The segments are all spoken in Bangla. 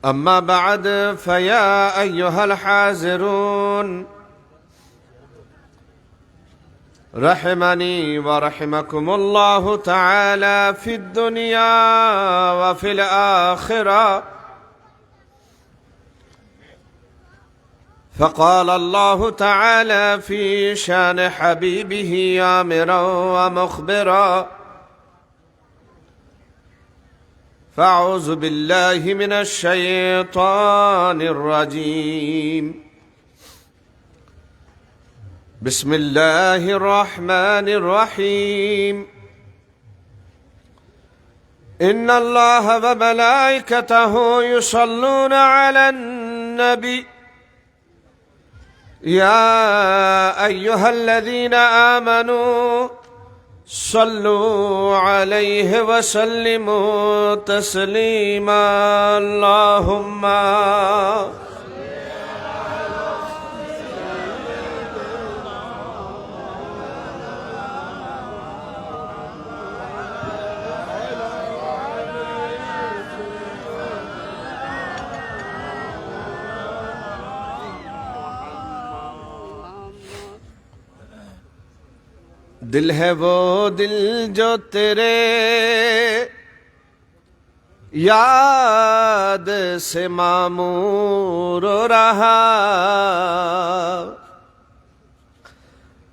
أما بعد فيا أيها الحاذرون رحمني ورحمكم الله تعالى في الدنيا وفي الآخرة. فقال الله تعالى في شان حبيبه آمرا ومخبرا: فأعوذ بالله من الشيطان الرجيم. بسم الله الرحمن الرحيم. إن الله وملائكته يصلون على النبي يا أيها الذين آمنوا صلوا عليه وسلموا تسليما. اللهم दिल है वो दिल जो तेरे याद से मामूर रहा।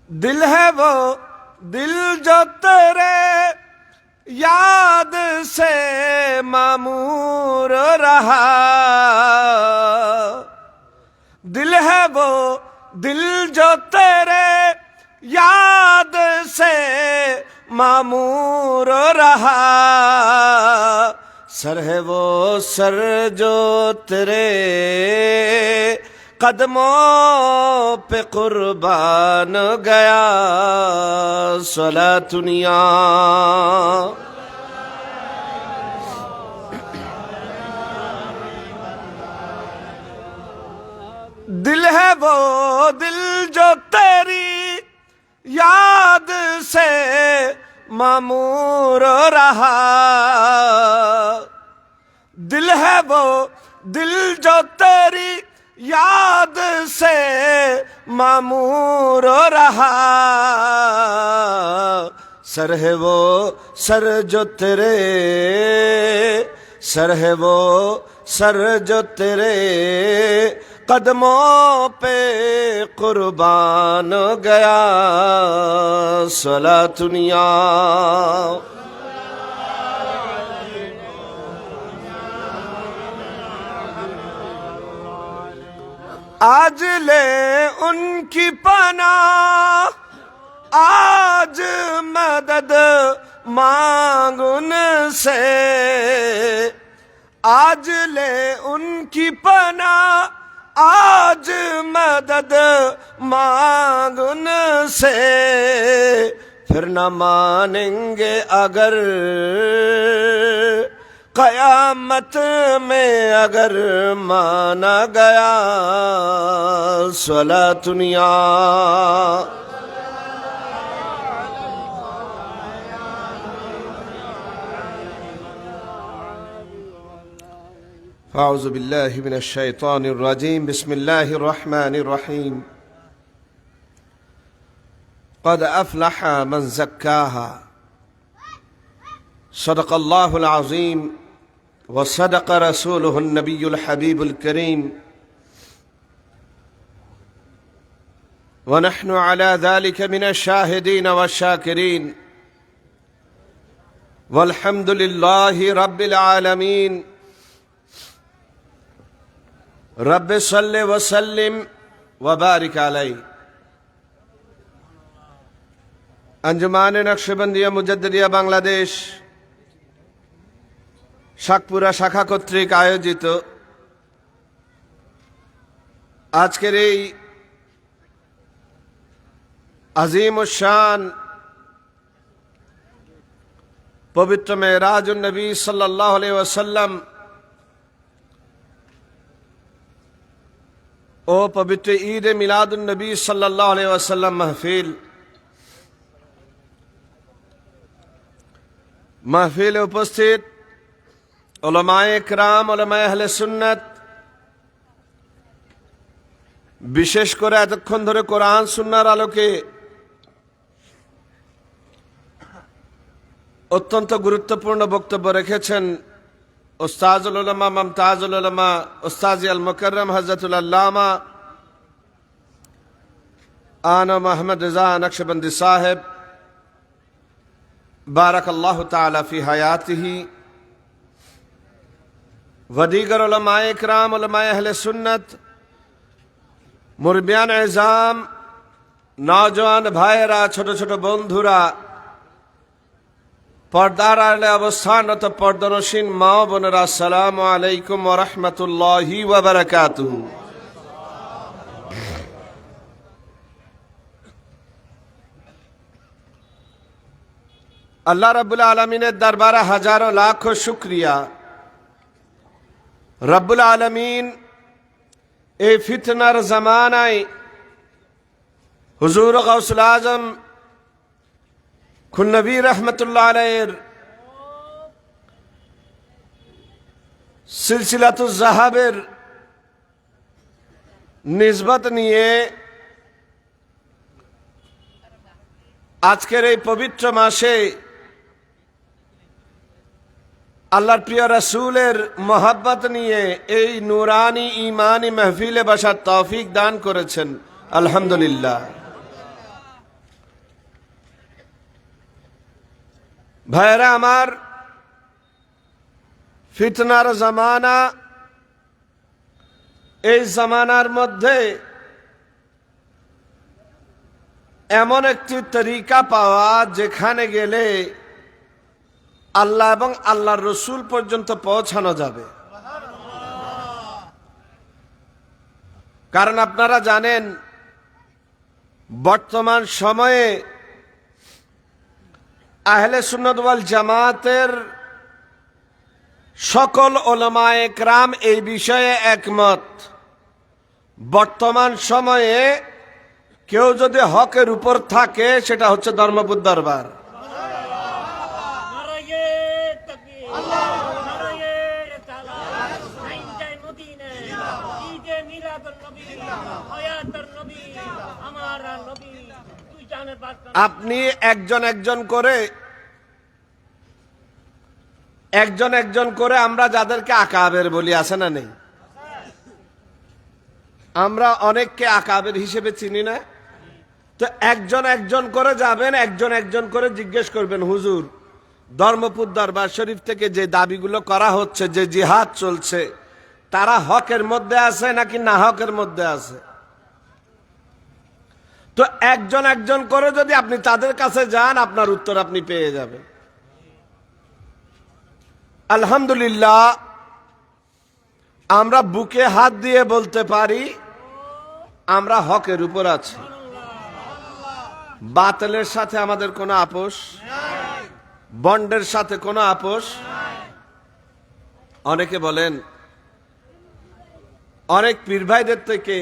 दिल है वो दिल जो तेरे याद से मामूर रहा। दिल है वो दिल जो तेरे याद से मामूर रहा। सर है वो सर जो तेरे कदमों पे कुर्बान गया। सलातुनिया दिल है वो दिल जो तेरी याद से मामूर रहा। दिल है वो दिल जो तेरी याद से मामूर रहा। सर है वो सर जो तेरे सर है वो सर जो तेरे कदमों पे कुर्बान गया। सलातुनिया आज ले उनकी पनाह, आज मदद मांग उनसे। आज ले उनकी पनाह, आज मदद मांग उनसे। फिर न मानेंगे अगर कयामत में अगर माना गया। सलातुनिया أعوذ بالله من الشيطان الرجيم. بسم الله الرحمن الرحيم. قد أفلح من زكاها. صدق الله العظيم وصدق رسوله النبي الحبيب الكريم. ونحن على ذلك من الشاهدين والشاكرين. والحمد لله رب العالمين. रब सल्ले वसल्लिम वबारिक अलैहि। अंजुमान नक्शबंदिया मुजद्दिदिया बांग्लादेश শাকপুরা শাখা কর্তৃক আয়োজিত আজকের এই আজিমুশ-শান পবিত্র মেরাজুন নবী সাল্লাল্লাহু আলাইহি ওয়াসাল্লাম ও পবিত্র ঈদ মিলাদুন নবী সাল্লাল্লাহু আলাইহি ওয়াসাল্লাম মাহফিল মাহফিলে উপস্থিত উলামায়ে কেরাম, উলামায়ে আহলে সুন্নাত, বিশেষ করে এতক্ষণ ধরে কোরআন সুন্নাহর আলোকে অত্যন্ত গুরুত্বপূর্ণ বক্তব্য রেখেছেন উস্তাজুল উলামা, মুমতাজুল উলামা, উস্তাজি আল মুকাররম হযরতুল আল্লামা আনা মোহাম্মদ রিজা নকশবন্দি সাহেব, বারাকাল্লাহু তাআলা ফি হায়াতিহি ওয়া দীগার উলামায়ে কেরাম, উলামায়ে আহলে সুন্নাত, মুরব্বিয়ান ইজাম, নওজওয়ান ভাইয়েরা, ছোট ছোট বন্ধুরা, পর্দার আড়ালে অবস্থানরত পর্দানসীন মা ও বোনেরা, আসসালামু আলাইকুম ওয়া রাহমাতুল্লাহি ওয়া বারাকাতুহু। আল্লাহ রাব্বুল আলামিনের দরবারে হাজারো লাখো শুকরিয়া। রাব্বুল আলামিন এই ফিতনার জামানায় হুজুর গাউসুল আজম খুলনবী রহমতুল্লাহ আলাইহির সিলসিলাতুজ জাহাবের নিসবত নিয়ে আজকের এই পবিত্র মাসে আল্লাহর প্রিয় রাসূলের মহব্বত নিয়ে এই নূরানি ঈমানি মাহফিলে বসার তৌফিক দান করেছেন, আলহামদুলিল্লাহ। ভাইরা আমার, ফিতনার জামানা, এই জামানার মধ্যে এমন একটি তরিকা পাওয়া যেখানে গেলে আল্লাহ এবং আল্লাহর রসুল পর্যন্ত পৌঁছানো যাবে। কারণ আপনারা জানেন বর্তমান সময়ে আহলে সুন্নাত ওয়াল জামাতের সকল উলামায়ে কেরাম এই বিষয়ে একমত। বর্তমান সময়ে কেউ যদি হকের উপর থাকে সেটা হচ্ছে ধর্মপুর দরবার। আপনি একজন একজন করে আমরা যাদেরকে আকাবের বলি, আছে না নেই? আমরা অনেককে আকাবের হিসেবে চিনি না। তো একজন করে যাবেন, একজন করে জিজ্ঞেস করবেন, হুজুর ধর্মপুর দরবার শরীফ থেকে যে দাবিগুলো করা হচ্ছে, যে জিহাদ চলছে, তারা হকের মধ্যে আছে নাকি না হকের মধ্যে আছে? তো একজন করে যদি আপনি তাদের কাছে যান, আপনার উত্তর আপনি পেয়ে যাবেন। আলহামদুলিল্লাহ, আমরা বুকে হাত দিয়ে বলতে পারি আমরা হকের উপর আছি। বাতিলের সাথে আমাদের কোনো আপোষ, বন্ডের সাথে কোনো আপোষ। অনেকে বলেন, অনেক পীর ভাইদের থেকে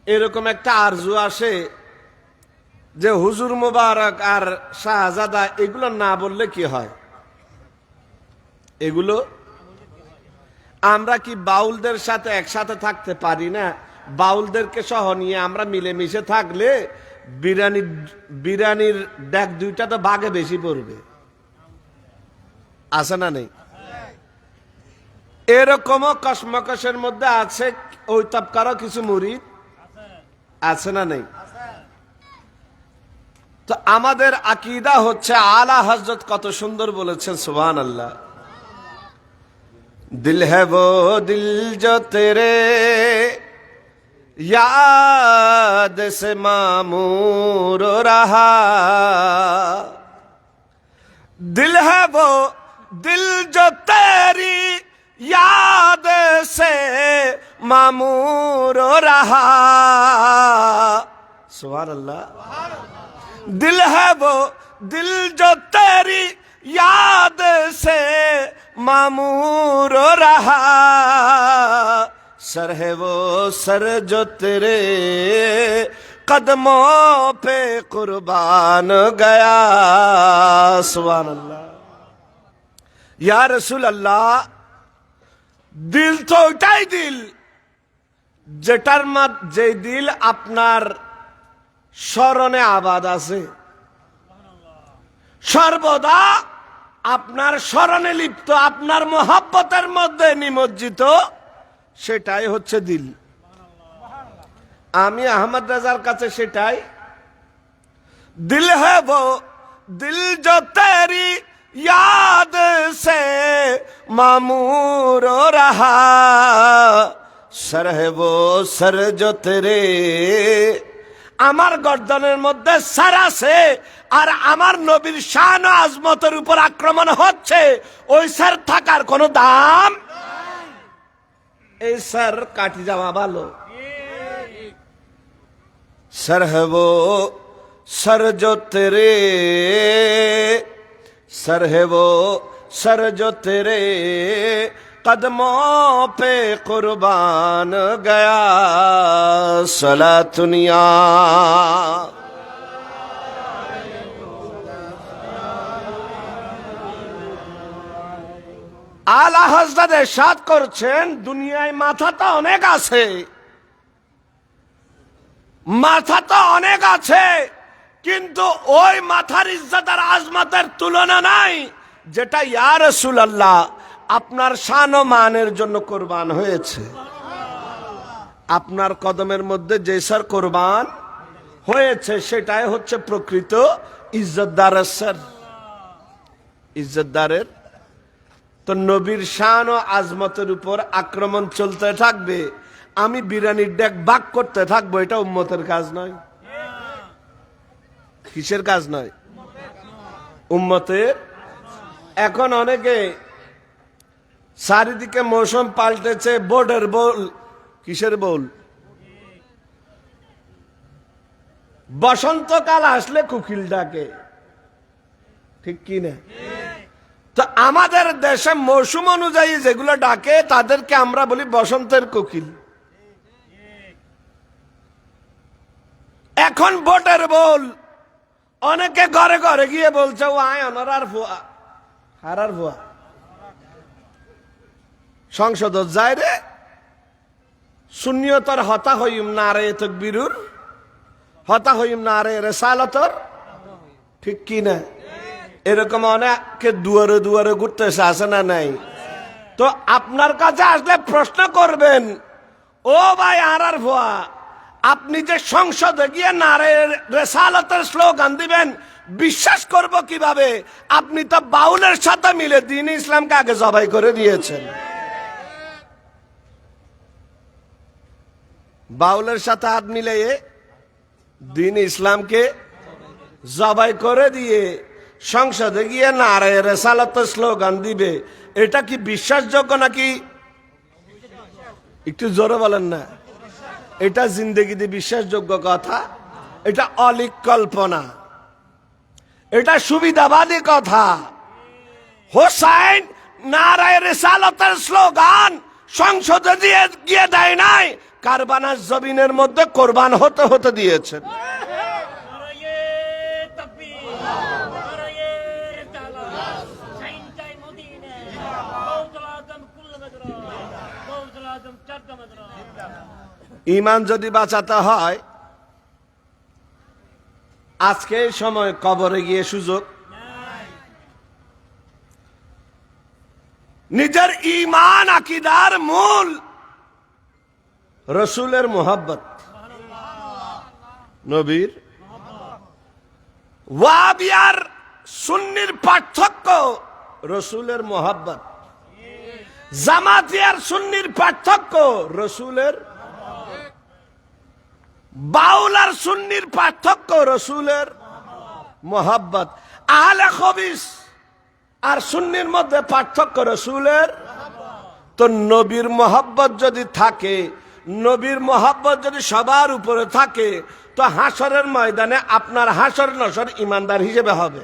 এরকম একটা আরজু আসে যে হুজুর মোবারক আর শাহজাদা এগুলো না বললে কি হয়? এগুলো আমরা কি বাউলদের সাথে একসাথে থাকতে পারি না? বাউলদেরকে সহ নিয়ে আমরা মিলেমিশে থাকলে বিরিয়ানির ডেক দুইটা তো ভাগে বেশি পড়বে, আছে না নেই? এরকমও কসমকসের মধ্যে আছে ওই তবকারও কিছু মুরিদ, আছে না নেই? তো আমাদের আকীদা হচ্ছে, আলা হযরত কত সুন্দর বলেছেন, সুবহানাল্লাহ, दिल है वो दिल जो तेरे याद से मामूर रहा, दिल है वो दिल जो तेरी याद से मामूर रहा, सुभान अल्लाह। दिल है वो दिल जो तेरी याद से मामूर रहा, सर है वो सर जो तेरे कदमों पे कुर्बान गया। सुभान अल्लाह। या रसूल अल्लाह, দিল তো ওটাই দিল যেটার যে দিল আপনার স্মরণে আবাদ আছে, সর্বদা আপনার স্মরণে লিপ্ত, আপনার মোহাব্বতের মধ্যে নিমজ্জিত, সেটাই হচ্ছে দিল। আমি আহমদ রাজার কাছে সেটাই, দিল হ্যাঁ वो दिल जो तेरी याद से मामूर रहा, सर है वो सर जो तेरे, আমার গর্দনের মধ্যে সার আছে আর আমার নবীর শান ও আজমতের উপর আক্রমণ হচ্ছে, ওই সার থাকার কোনো দাম নাই। এই সার কাটি যাওয়া ভালো। सर है वो सर जो तेरे, सर है वो सर जो तेरे कदमों पे कुर्बान गया। सला दुनिया आला हजरत इरशाद করছেন, দুনিয়ায় মাথা তো অনেক আছে, মাথা তো অনেক আছে, কিন্তু ওই মাথার ইজ্জত আর আজমতের তুলনা নাই যেটা ইয়া রাসূলুল্লাহ আপনার শান ও মানের জন্য কুরবান হয়েছে। আপনার কদমের মধ্যে যে সর কুরবান হয়েছে সেটাই হচ্ছে প্রকৃত ইজ্জতদারের সর, ইজ্জতদারের। তো নবীর শান ও আজমতের উপর আক্রমণ চলতে থাকবে, আমি বিরানির ডেক বাক করতে থাকবো, এটা উম্মতের কাজ নয়। কিসের কাজ নয়? উম্মতের। এখন অনেকে চারিদিকে মৌসুম পাল্টেছে, বোর্ডের বল, কিসের বল? বসন্তকাল আসলে কুকিল ডাকে, ঠিক কি না? তো আমাদের দেশে মৌসুম অনুযায়ী যেগুলো ডাকে তাদেরকে আমরা বলি বসন্তের কোকিল। এখন ভোটের বল, অনেকে ঘরে ঘরে গিয়ে বলছে ও আয় অনার ভুয়া হারার ভুয়া। সংসদ যায় রে সুন্নিয়তর হতা হইম না রে তকবীরুর, হতা হইম না রে রেসালতর, ঠিক কি না? এরকম অনেকে দুয়ারে দুয়ারে ঘুরতেছে, আছে না নাই? তো আপনার কাছে আসলে প্রশ্ন করবেন, ও ভাই হারার ভুয়া, আপনি যে সংসদে গিয়ে নারে রেসালতের স্লোগান দিবেন, বিশ্বাস করব কিভাবে? আপনি তো বাউলের সাথে মিলে দ্বীন ইসলামকে আগে জবাই করে দিয়েছেন। বাউলের সাথে হাত মিলিয়ে দ্বীন ইসলামকে জবাই করে দিয়ে সংসদে গিয়ে নারে রেসালতের স্লোগান দিবে, এটা কি বিশ্বাসযোগ্য নাকি? একটু জোরে বলেন না। এটা জিন্দেগিতে বিশ্বাসযোগ্য কথা? এটা অলিক কল্পনা, এটা সুবিধাবাদী কথা। হোসাইন নারায়ে রিসালাতের স্লোগান সংসদে দিয়ে গিয়ে দেয় নাই, কারবানার জমিনের মধ্যে কোরবান হতে হতে দিয়েছেন। ইমান যদি বাঁচাতে হয়, আজকে এই সময় কবরে গিয়ে সুযোগ, নিজের ইমান আকীদার মূল রসুলের মোহাব্বত, নবীর। ওয়াহাবিয়ার সুন্নির পার্থক্য রসুলের মোহাব্বত, জামাতিয়ার সুন্নির পার্থক্য রসুলের, বাউলার সুন্নির পার্থক্য রসুলের মোহাব্বত, আহলে হাদিস আর সুন্নির মধ্যে পার্থক্য রসুলের। তো নবীর মোহাব্বত যদি থাকে, নবীর মোহাব্বত যদি সবার উপরে থাকে, তো হাসরের ময়দানে আপনার হাসর নসর ইমানদার হিসেবে হবে।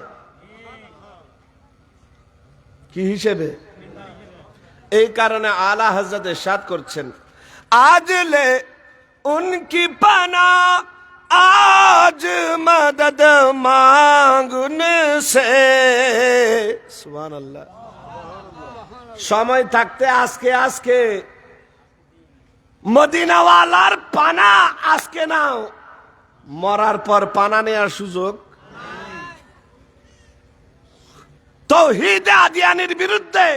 কি হিসেবে? এই কারণে আলা হযরত ইরশাদ করছেন, আজলে উনকি পানা आज मदद मांगने से सुभान अल्लाह। সময় থাকতে আজকে আজকে মদিনাওয়ালার পানা আজকে নাও, মরার পর পানা নেওয়ার সুযোগ। তাওহীদ আদিয়ানির বিরুদ্ধে,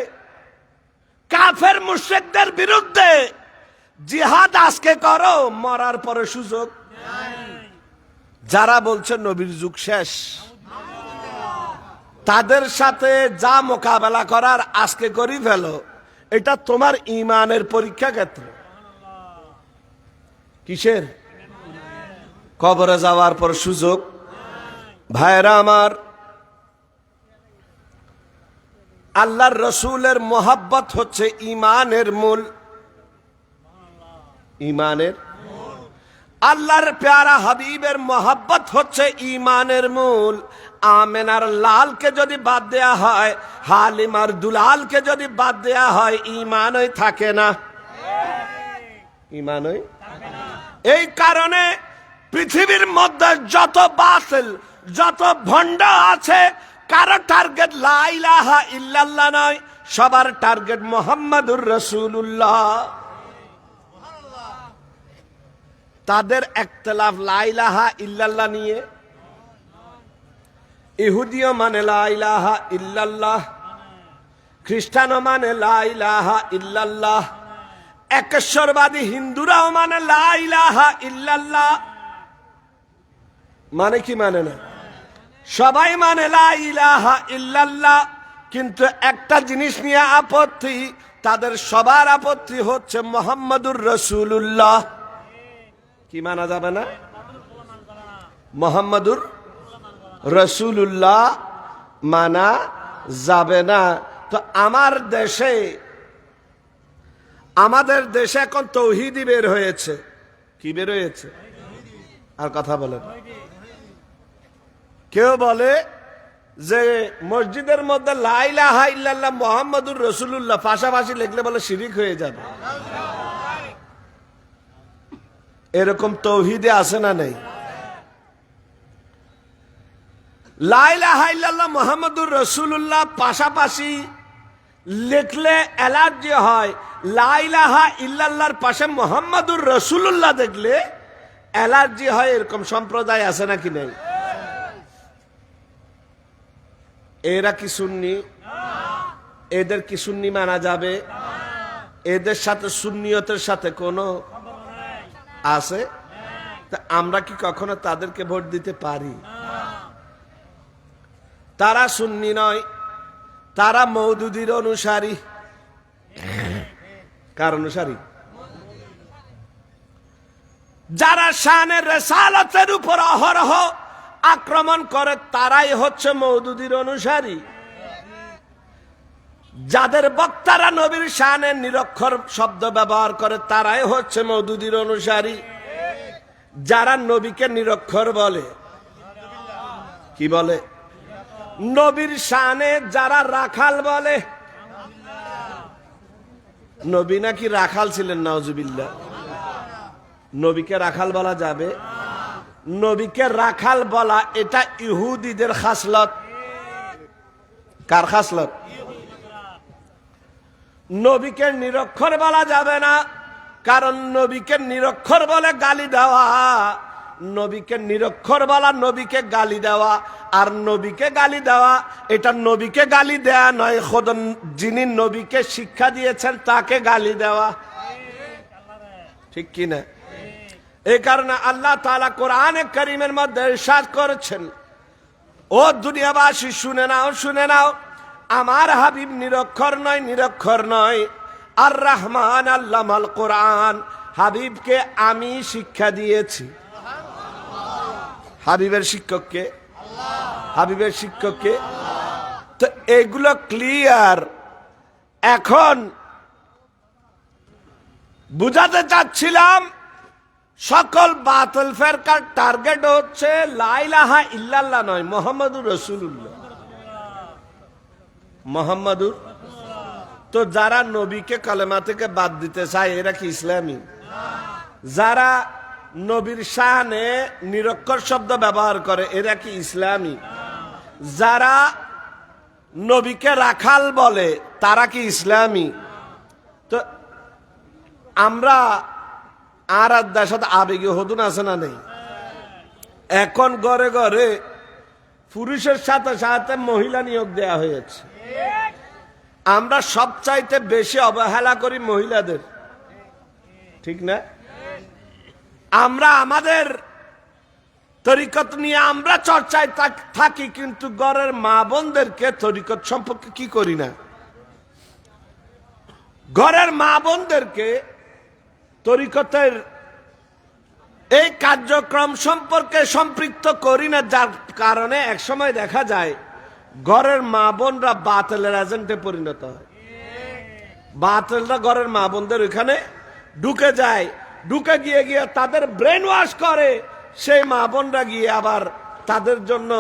কাফের মুশরিকদের বিরুদ্ধে জিহাদ আজকে করো, মরার পরে সুযোগ। যারা বলছে নবীর যুগ শেষ, তাদের সাথে যা মোকাবেলা করার আজকে করি ফেলো। এটা তোমার ঈমানের পরীক্ষা ক্ষেত্র। কিসের? কবরে যাওয়ার পর সুযোগ। ভাইরা আমার, আল্লাহর রসুলের মোহাব্বত হচ্ছে ঈমানের মূল। ঈমানের, আল্লাহর প্যারা হাবিবের মোহাব্বত হচ্ছে ঈমানের মূল। আমেনার লালকে যদি বাদ দেয়া হয়, হালিমার দুলালকে যদি বাদ দেয়া হয়, ঈমানই থাকে না। ঈমানই। এই কারণে পৃথিবীর মধ্যে যত বাতিল, যত ভণ্ড আছে, কারো টার্গেট লা ইলাহা ইল্লাল্লাহ নয়, সবার টার্গেট মুহাম্মাদুর রাসূলুল্লাহ। তাদের ইখতিলাফ লা ইলাহা ইল্লাল্লাহ নিয়ে। ইহুদিও মানে লা ইলাহা ইল্লাল্লাহ, খ্রিস্টানও মানে লা ইলাহা ইল্লাল্লাহ, একেশ্বরবাদী হিন্দুরাও মানে লা ইলাহা ইল্লাল্লাহ। মানে কি মানে না? সবাই মানে লা ইলাহা ইল্লাল্লাহ, কিন্তু একটা জিনিস নিয়ে আপত্তি, তাদের সবার আপত্তি হচ্ছে মুহাম্মাদুর রাসূলুল্লাহ। কি মানা যাবে না? মুহাম্মাদুর রাসূলুল্লাহ মানা যাবে না। তো আমাদের দেশে এখন তাওহীদই বের হয়েছে। কি বের হয়েছে? আর কথা বলেন। কেউ বলে যে মসজিদের মধ্যে লা ইলাহা ইল্লাল্লাহ মুহাম্মাদুর রাসূলুল্লাহ পাশাপাশি লিখলে বলে শিরিক হয়ে যাবে। এরকম তাওহীদে আছে না নেই? লা ইলাহা ইল্লাল্লাহ মুহাম্মাদুর রাসূলুল্লাহ পাশাপাশি লিখলে অ্যালার্জি হয়, লা ইলাহা ইল্লাল্লাহর পাশে মুহাম্মাদুর রাসূলুল্লাহ দেখলে অ্যালার্জি হয়। এরকম সম্প্রদায় আছে নাকি নেই? এরা কি সুন্নি? এদের কি সুন্নি মানা যাবে? এদের সাথে সুন্নিয়তের সাথে কোনো আছে? তা আমরা কি কখনো তাদেরকে ভোট দিতে পারি? তারা সুন্নি নয়, তারা মওদুদির অনুসারী। কার অনুসারী? যারা শানে রিসালাতের উপর অহরহ আক্রমণ করে তারাই হচ্ছে মওদুদির অনুসারী। যাদের বক্তারা নবীর শানে নিরক্ষর শব্দ ব্যবহার করে তারাই হচ্ছে মওদুদির অনুসারী। যারা নবীকে নিরক্ষর বলে, কি বলে? নবীর শানে যারা রাখাল বলে, নবী নাকি রাখাল ছিলেন, নাউজুবিল্লাহ। নবীকে রাখাল বলা যাবে? নবীকে রাখাল বলা এটা ইহুদিদের খাসলত। কার খাসলত? নবীকে নিরক্ষর বলা যাবে না, কারণ নবীকে নিরক্ষর বলে গালি দেওয়া, নবীকে নিরক্ষর বলা নবীকে গালি দেওয়া। আর নবীকে গালি দেওয়া এটা নবীকে গালি দেওয়া নয়, খোদ যিনি নবীকে শিক্ষা দিয়েছেন তাকে গালি দেওয়া। ঠিক কি না? এই কারণে আল্লাহ তাআলা কোরআনে কারীমের মধ্যে ইরশাদ করেছেন, ও দুনিয়াবাসী শুনে নাও, শুনে নাও, আমার হাবিব নিরক্ষর নয়, নিরক্ষর নয়। আর রহমান আল্লামাল কোরআন, হাবিবকে আমি শিক্ষা দিয়েছি। হাবিবের শিক্ষককে, হাবিবের শিক্ষককে। তো এগুলো ক্লিয়ার। এখন বুঝাতে চাচ্ছিলাম সকল বাতিল ফেরকার টার্গেট হচ্ছে লা ইলাহা ইল্লাল্লাহ নয়, মুহাম্মাদুর রাসূলুল্লাহ। মুহাম্মাদুর। তো যারা নবীকে কালেমা থেকে বাদ দিতে চায় এরা কি ইসলামী? যারা নবীর শানে নিরক্ষর শব্দ ব্যবহার করে, এরা কি ইসলামী? যারা নবীকে রাখাল বলে তারা কি ইসলামী? তো আমরা আর দেশত আবেগী হদুন আছে না নেই? এখন ঘরে ঘরে পুরুষের সাথে সাথে মহিলা নিয়োগ দেয়া হয়েছে। আমরা সবচাইতে বেশি অবহেলা করি মহিলাদের, ঠিক না? আমরা আমাদের তরিকত নিয়ে আমরা চর্চায় থাকি, কিন্তু ঘরের মা বোনদেরকে তরিকত সম্পর্কে কি করি না। ঘরের মা বোনদেরকে তরিকতের এই কার্যক্রম সম্পর্কে সম্পৃক্ত করি না, যার কারণে একসময় দেখা যায় ঘরের মা বোনরা বাতিলের এজেন্টে পরিণত হয়। বাতিলরা ঘরের মা বোনদের ওইখানে ঢুকে যায়, ঢুকে গিয়ে গিয়ে তাদের ব্রেন ওয়াশ করে, সেই মা বোনরা গিয়ে আবার তাদের জন্য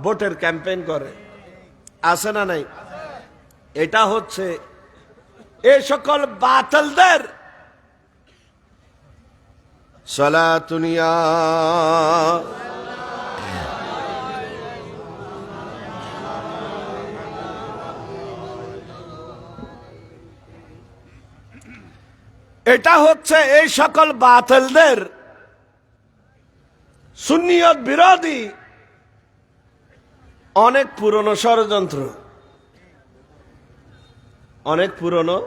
ভোটের ক্যাম্পেইন করে। আছে না নাই? এটা হচ্ছে এই সকল বাতিলদের সালাতুনিয়া। এটা হচ্ছে এই সকল বাতিলদের সুন্নিয়ত বিরোধী অনেক পুরনো ষড়যন্ত্র, অনেক পুরনো।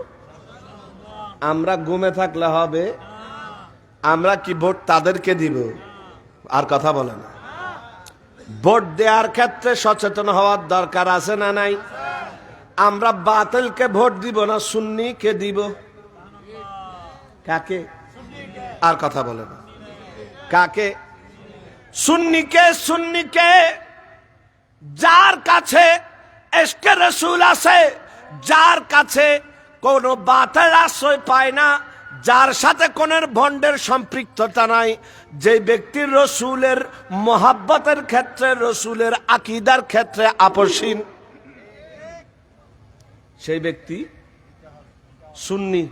আমরা ঘুমে থাকলে হবে? আমরা কি ভোট তাদেরকে দিব? আর কথা বলে না। ভোট দেওয়ার ক্ষেত্রে সচেতন হওয়ার দরকার আছে না নাই? আমরা বাতিলকে ভোট দিব না, সুন্নিকে দিব। কাকে? আর কথা বলে না। কাকে? সুন্নিকে। সুন্নিকে যার কাছে ইশকে রাসূল আছে, যার কাছে কোনো বাতিল আশ্রয় পায় না, যার সাথে কোন ভণ্ডের সম্পৃক্ততা নাই, যে ব্যক্তি রসুলের মহাব্বতের ক্ষেত্রে, রসুলের আকীদার ক্ষেত্রে আপসহীন, সেই ব্যক্তি সুন্নি।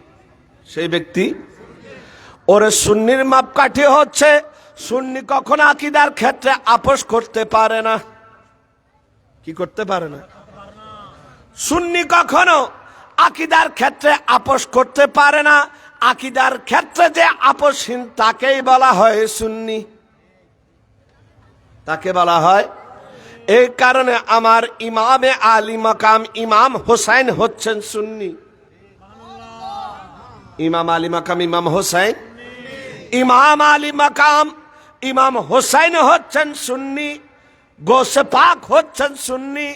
সেই ব্যক্তি ওরে সুন্নির মাপকাঠি হচ্ছে সুন্নি কখনো আকীদার ক্ষেত্রে আপোষ করতে পারে না। কি করতে পারে না? সুন্নি কখনো আকীদার ক্ষেত্রে আপোষ করতে পারে না। আকীদার ক্ষেত্রে যে আপোষহীন তাকেই বলা হয় সুন্নি, তাকে বলা হয়। এই কারণে আমার ইমামে আলী মাকাম ইমাম হোসেন হচ্ছেন সুন্নি। ইমাম আলী মাকাম ইমাম হোসেন, ইমাম আলী মাকাম ইমাম হোসেন হচ্ছেন সুন্নি। গোসে পাক হচ্ছেন সুন্নি।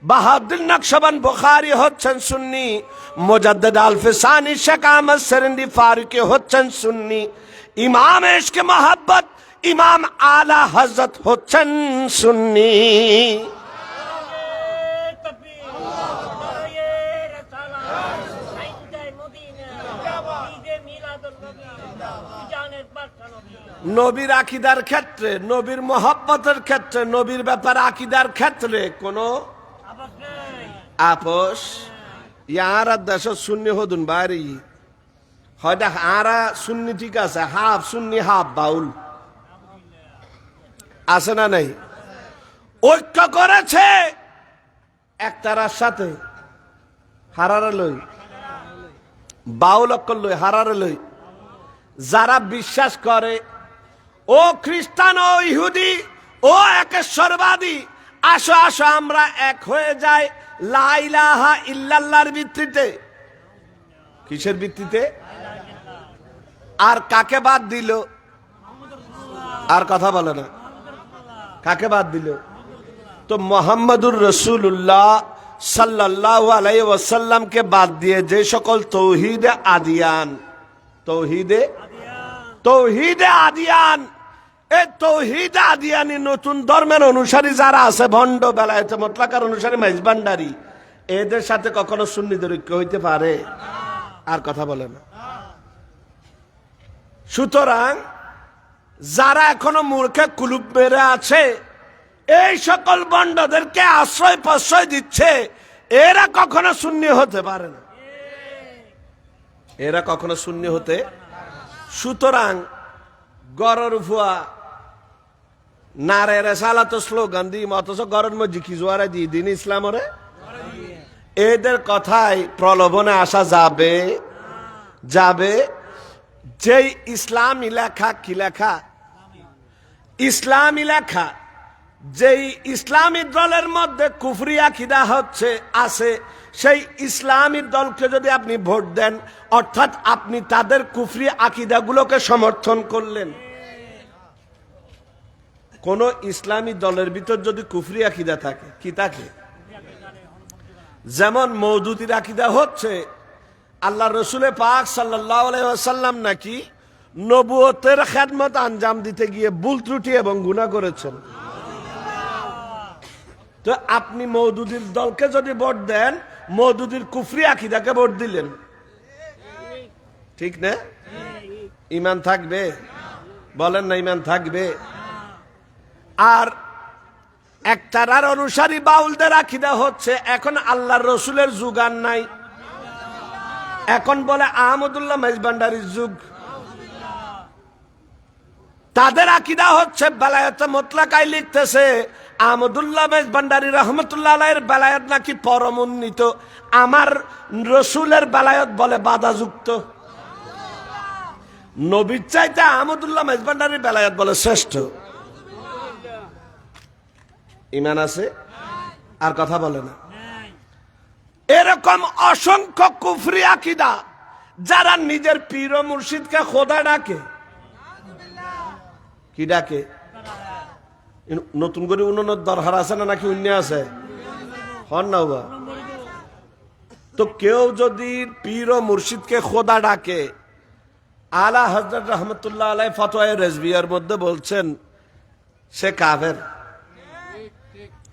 বাহাদুর নকশবন্দ বুখারী হচ্ছেন সুন্নি। মুজাদ্দিদ আল-ফিসানি শেখ আহমদ সেরেন্দি ফারুকি হচ্ছেন সুন্নি। ইমাম ইশকে মোহাব্বত ইমাম আলা হযরত হচ্ছেন সুন্নি। নবীর আকীদার ক্ষেত্রে, নবীর মহব্বতের ক্ষেত্রে, নবীর ব্যাপারে আকীদার ক্ষেত্রে কোনো আপোষ। ইয়ার দেশ সুন্নি হদুন বাড়ি হয়তো আরা সুন্নি ঠিক আছে, হাফ সুন্নি হাফ বাউল। আছে না নাই? ঐক্য করেছে একতারার সাথে, হারারে লই বাউল অক্কল লই, হারারে লই। যারা বিশ্বাস করে ও খ্রিস্টান ও ইহুদি ও একেশ্বরবাদী, আসো আসো আমরা এক হয়ে যাই লা ইলাহা ইল্লাল্লাহর ভিত্তিতে। কিসের ভিত্তিতে? আর কাকে বাদ দিল? আর কথা বলে না। কাকে বাদ দিল? তো মুহাম্মদুর রাসূলুল্লাহ সাল্লাল্লাহু আলাইহি ওয়াসাল্লামকে বাদ দিয়ে যে সকল তৌহিদে আদিয়ান, তৌহিদে আদিয়ান, এই তৌহিদ আদিয়ানি নতুন ধর্মের অনুসারী যারা আছে, ভণ্ড বেলায়েতে মুতলাকার অনুসারী মাইজভান্ডারী, এদের সাথে কখনো সুন্নিদের ঐক্য হইতে পারে? আর কথা বলে না। সুতরাং যারা এখনো মূর্খে কুলুপ মেরে আছে, এই সকল ভণ্ডদেরকে আশ্রয় প্রশ্রয় দিচ্ছে, এরা কখনো সুন্নি হতে পারে না। এরা কখনো সুন্নি হতে। সুতরাং গরর ফুয়া নারে রেসালা তো স্লোগান দিই অথচ গরর মধ্যে কি জোয়ারে দিই দিন ইসলাম ওরে এদের কথায় প্রলোভনে আসা যাবে যাবে। যেই ইসলামী লেখা কি লেখা ইসলামী লেখা, যেই ইসলামী দলের মধ্যে কুফরি আকীদা হচ্ছে আছে, সেই ইসলামী দলকে যদি আপনি ভোট দেন অর্থাৎ আপনি তাদের কুফরি আকীদাগুলোকে সমর্থন করলেন। কোন ইসলামী দলের ভিতর যদি কুফরি আকীদা থাকে কি থাকে, যেমন মওদুদির আকীদা হচ্ছে আল্লাহ রসুল পাক সাল্লাল্লাহু আলাইহি ওয়াসাল্লাম নাকি নবুয়তের খেদমত আঞ্জাম দিতে গিয়ে ভুল ত্রুটি এবং গুনাহ করেছেন। তো আপনি মওদুদির দলকে যদি ভোট দেন মওদুদির কুফরি আকীদাকে ভোট দিলেন, ঠিক না? ঈমান থাকবে? বলেন না ঈমান থাকবে? আর একতারার অনুসারী বাউলদের আকীদা হচ্ছে এখন আল্লাহর রসুলের যুগ আর নাই, এখন বলে আহমদুল্লাহ মেজবান্ডারির যুগ। তাদের আকীদা হচ্ছে বেলায়েতে মুতলাকায় লিখতেছে আহমদুল্লাহ মেজবান্ডারি রহমতুল্লাহ আলাইহির বেলায়েত নাকি পরমোন্নীত, আমার রসুলের বেলায়েত বলে বাধাযুক্ত। নবীর চাইতে আহমদুল্লাহ মেজবান্ডারির বেলায়েত বলে শ্রেষ্ঠ। ঈমান আছে? আর কথা বলে না। এরকম অসংখ্য কুফরি আকীদা, যারা নিজের পীর ও মুর্শিদকে খোদা ডাকে। কি ডাকে? নতুন করে উন্নয়নের দরকার আছে না নাকি অন্য আছে? হন না বাবা। তো কেউ যদি পীর ও মুর্শিদকে খোদা ডাকে, আলা হযরত রহমতুল্লাহ আলাইহি ফতোয়ায়ে রেজভিয়ার মধ্যে বলছেন সে কাফের।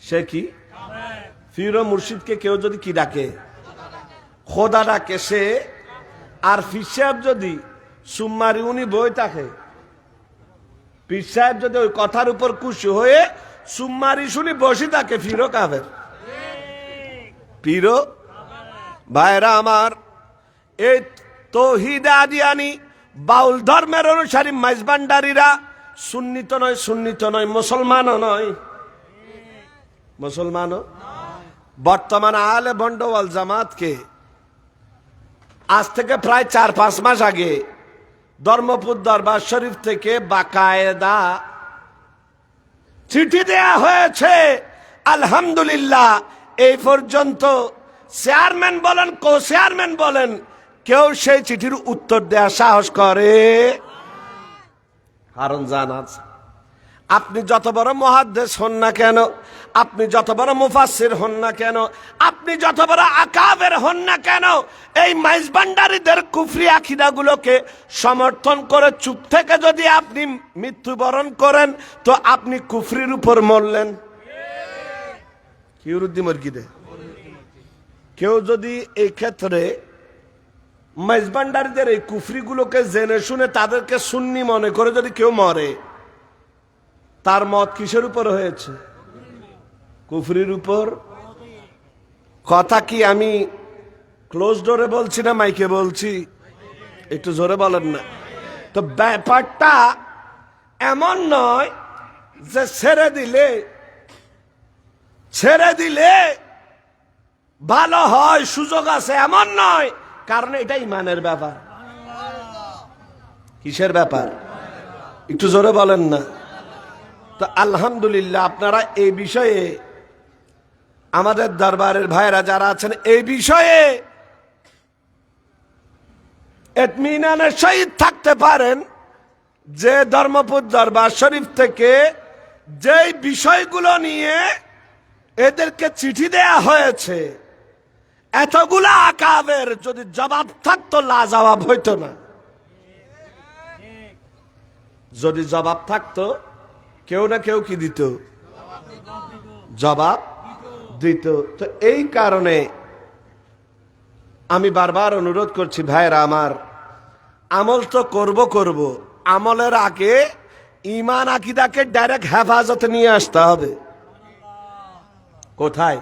সে কি? পীর ও মুর্শিদকে কেউ যদি কি ডাকে, খোদা ডাকে সে। আর পীর সাহেব যদি সুম্মারি উনি বই থাকে, পীর সাহেব যদি ওই কথার উপর খুশি হয়ে সুম্মারি শুনি বসে থাকে, পীরও কাফের। পীরও ভাইরা আমার, এই তৌহিদ আদিয়ানি বাউল ধর্মের অনুসারী মেজবান্ডারিরা সুন্নিত নয়, সুন্নিত নয়, মুসলমানও নয়, মুসলমানও। বর্তমান আলে বন্ডওয়াল জামাতকে আজ থেকে প্রায় 4-5 মাস আগে ধর্মপুর দরবার শরীফ থেকে বাকায়দা চিঠি দেয়া হয়েছে। আলহামদুলিল্লাহ এই পর্যন্ত চেয়ারম্যান বলেন কো চেয়ারম্যান বলেন কেউ সেই চিঠির উত্তর দেয়া সাহস করে? কারণ জানা আছে, আপনি যত বড় মুহাদ্দিস হন না কেন, আপনি যত বড় মুফাসসির হন না কেন, আপনি যত বড় আকাবের হন না কেন, এই মেজবান্ডারীদের কুফরি আকীদাগুলোকে সমর্থন করে চুপ থেকে যদি আপনি মৃত্যুবরণ করেন তো আপনি কুফরির উপর মরলেন। কি উরুদ্দি মর্গিদে কেউ যদি এই ক্ষেত্রে মেজবান্ডারীদের এই কুফরিগুলোকে জেনে শুনে তাদেরকে সুন্নি মনে করে যদি কেউ মরে, তার মত কিসের উপর হয়েছে? কুফরির উপর। কথা কি আমি ক্লোজ ডোরে বলছি না মাইকে বলছি? একটু জোরে বলেন না। তো ব্যাপারটা এমন নয় যে ছেড়ে দিলে ভালো হয়, সুযোগ আছে, এমন নয়। কারণ এটা ঈমানের ব্যাপার। কিসের ব্যাপার? একটু জোরে বলেন না। তো আলহামদুলিল্লাহ আপনারা এই বিষয়ে, আমাদের দরবারের ভাইরা যারা আছেন, এই বিষয়ে ইতমিনানের সহিত থাকতে পারেন যে ধর্মপুর দরবার শরীফ থেকে যেই বিষয়গুলো নিয়ে এদেরকে চিঠি দেয়া হয়েছে, এতগুলা আকাবের যদি জবাব থাকতো লাজবাব হইতো না। যদি জবাব থাকতো কেউ না কেউ কি দিত? জবাব দিত। তো এই কারণে আমি বারবার অনুরোধ করছি ভাইরা আমার, আমল তো করব, আমলের আগে ঈমান আকীদাকে ডাইরেক্ট হেফাজতে নিয়ে আসতে হবে। কোথায়?